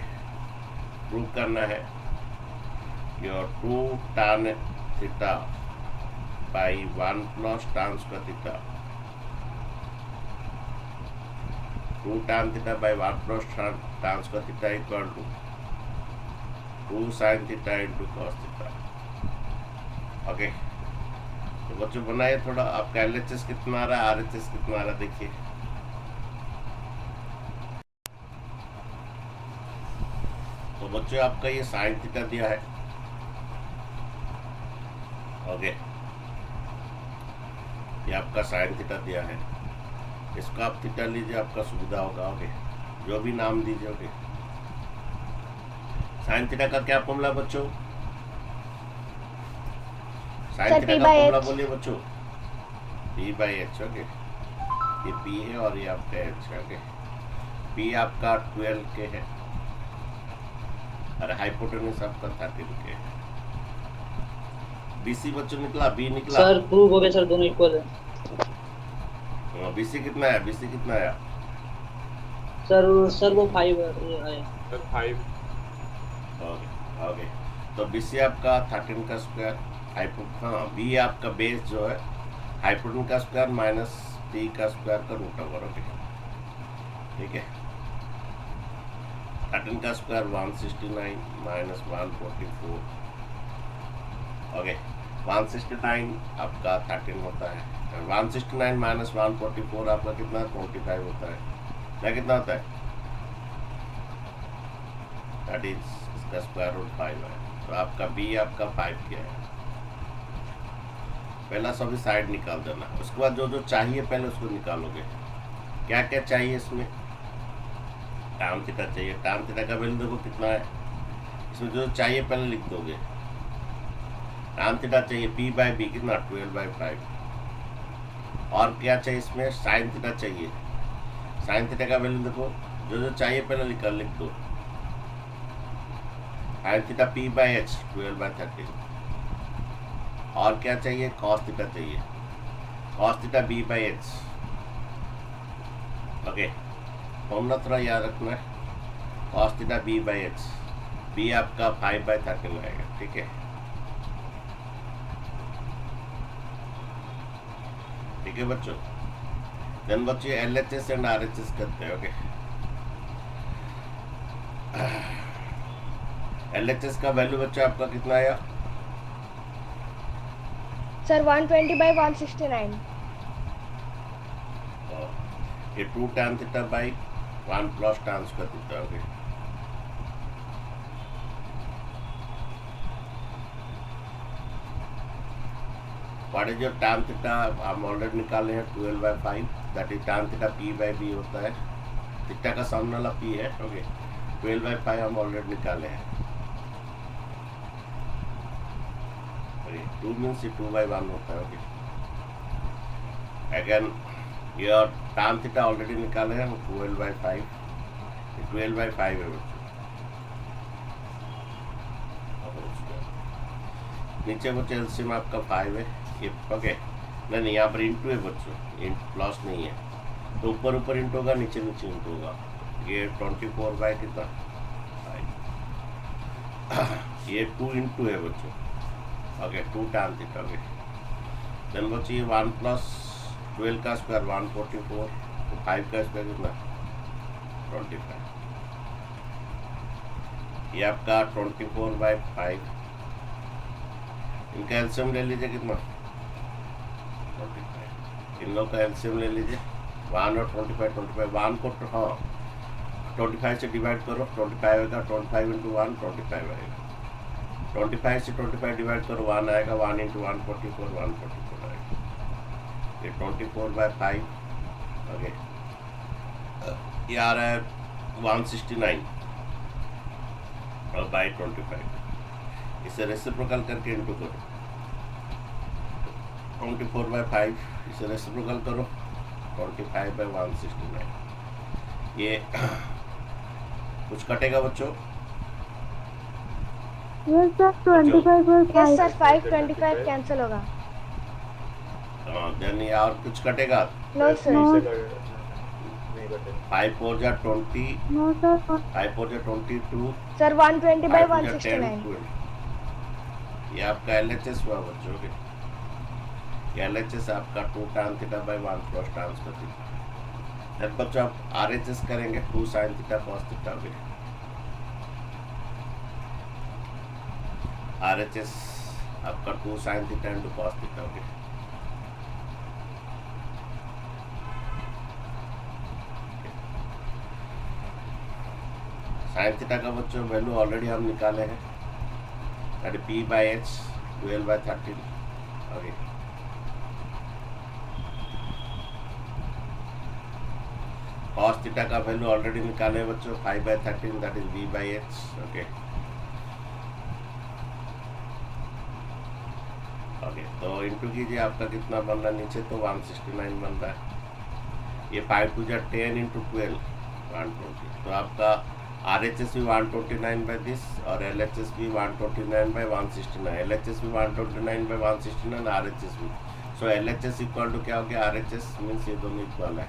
प्रूव करना है your 2 tan theta by 1 plus tan square theta 2 tan theta by 1 plus tan square theta equal to 2 sin theta into cos theta okay तो बच्चों बनाए थोड़ा आपका LHS कितना आ रहा है RHS कितना आ रहा है देखिए तो बच्चों आपका ये sin थीटा दिया है ओके ये आपका साइन थीटा दिया है इसको आप थीटा लीजिए, आपका सुविधा होगा। ओके, जो भी नाम दीजिए। ओके, साइन थीटा का क्या फॉर्मूला बच्चों? साइन Sir, थीटा P का by फॉर्मूला H. बोलिए बच्चों। P by H. ओके, ये पी है और ये आपका एच है। ओके, पी आपका 12 के है और हाइपोटेन्यूज आपका 13 के है। बीसी बच्चों निकला, बी निकला। सर प्रूव हो गया सर, दोनों इक्वल है। बीसी कितना है? बीसी कितना है? सर वो 5 है। ओके ओके, तो बीसी आपका 13 का स्क्वायर, हाँ बी आपका बेस जो है हाइपोटेन्यूज का स्क्वायर माइनस टी का स्क्वायर का रूट ओवर। ओके, ठीक है। 13 का स्क्वायर 169 माइनस 144। ओके, 169 आपका 13 होता है, 169 माइनस 144 आपका कितना? 25 होता है। क्या कितना होता है? दैट इज इसका स्क्वायर रूट 5 है। तो आपका बी आपका 5 क्या है? पहला सभी साइड निकाल देना, उसके बाद जो जो चाहिए पहले उसको निकालोगे। क्या क्या चाहिए इसमें? टान थीटा चाहिए। टान थीटा का वैल्यू देखो कितना है, इसमें जो चाहिए पहले लिख दोगे। टान थीटा चाहिए पी बाई बी कितना? 12/5। और क्या चाहिए इसमें? साइन थीटा चाहिए। साइन थीटा का वैल्यू देखो, जो जो चाहिए पहले लिख दो। Sine theta P by H 12/13। और क्या चाहिए? कॉस थीटा चाहिए। Cos theta B by H. Okay, formula थोड़ा याद रखना है। Cos theta B by H, B आपका 5/13 आएगा। ठीक है, ठीक है बच्चों। देन बच्चों LHS एंड RHS करते हैं। ओके, LHS का वैल्यू बच्चों आपका कितना आया? Sir, 120/169. ये 2 tan theta by 1 plus tan square theta. Okay, what is your tan theta? हम ऑलरेडी निकाले हैं 12/5, that is tan theta p by b होता है। थीटा का सामने वाला p है। ओके, 12/5 हम ऑलरेडी निकाले हैं। 2 मीन्स 2/1 होता है। Okay, again your tan theta already निकाले हैं 12/5, 12/5 है बच्चों। नीचे बच्चों एलसीएम आपका 5 है ये। ओके, नहीं यहाँ पर इंटू है बच्चों, इंट प्लस नहीं है, तो ऊपर ऊपर इंटू होगा, नीचे नीचे इंटू होगा। ये 24 कितना? 5। ये 2 इंटू है बच्चों। Okay, 2 tan theta. Okay, then बच्चों ये 1 प्लस 12 का स्क्वायर 144, तो 5 का स्क्वायर कितना? 25। ये आपका 24/5। इनका एलसीएम ले लीजिए कितना? 25। इन लोग का एलसीएम ले लीजिए 1 और 25। 1 को हाँ 25 से डिवाइड करो, 25 आएगा। 25 इंटू 1 25 आएगा। 25 से 25 डिवाइड करो, 1 आएगा। 1 इंटू 144 144 आएगा। ये 24/5। ओके, ये आ रहा है 169 और बाई 25। इसे रेसिप्रोकल करके इंटू करो। 24/5 इसे रेसिप्रोकल करो, 25/169। ये कुछ कटेगा बच्चों? Yes, sir, 25/5. Yes, sir, 525 cancel होगा. देन ये और कुछ कटेगा? No, sir. 5 4 जा 20। No, sir. 5 4 जा 22। Sir, 120/169. 120। ये आपका LHS हुआ बच्चों के। ये LHS आपका 2 tan theta by 1 plus tan square theta. Then बच्चों आप RHS करेंगे 2 sin थीटा cos थीटा भी। RHS आपका 2 sin theta into cos theta. Okay, sine theta का बच्चों वैल्यू ऑलरेडी हम निकाले हैं, that P by H 12/13। Okay, cos theta का वैल्यू ऑलरेडी निकाले बच्चों 5/13 that is v/h okay okay तो इंटू कीजिए आपका कितना बन रहा है नीचे तो 169 बन रहा है ये 5 2 जा 10 इंटू 12 120 तो आपका RHS भी 129 by this और LHS भी 129 by 169 LHS भी 129 by 169 RHS भी सो LHS इक्वल टू क्या हो गया RHS मीन्स ये दोनों इक्वल है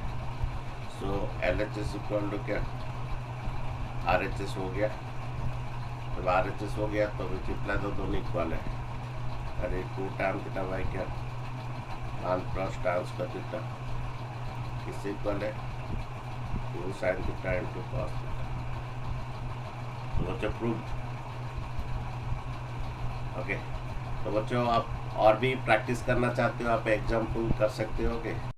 सो LHS इक्वल टू क्या RHS हो गया जब RHS हो गया तो रिप्लाई तो दोनों इक्वल है अरे 2 tan थीटा बाई क्या 1 + tan स्क्वायर थीटा किससे इक्वल है 2 sin theta into cos theta तो बच्चों प्रूव ओके तो बच्चों आप और भी प्रैक्टिस करना चाहते हो आप एग्जाम्पल कर सकते हो ओके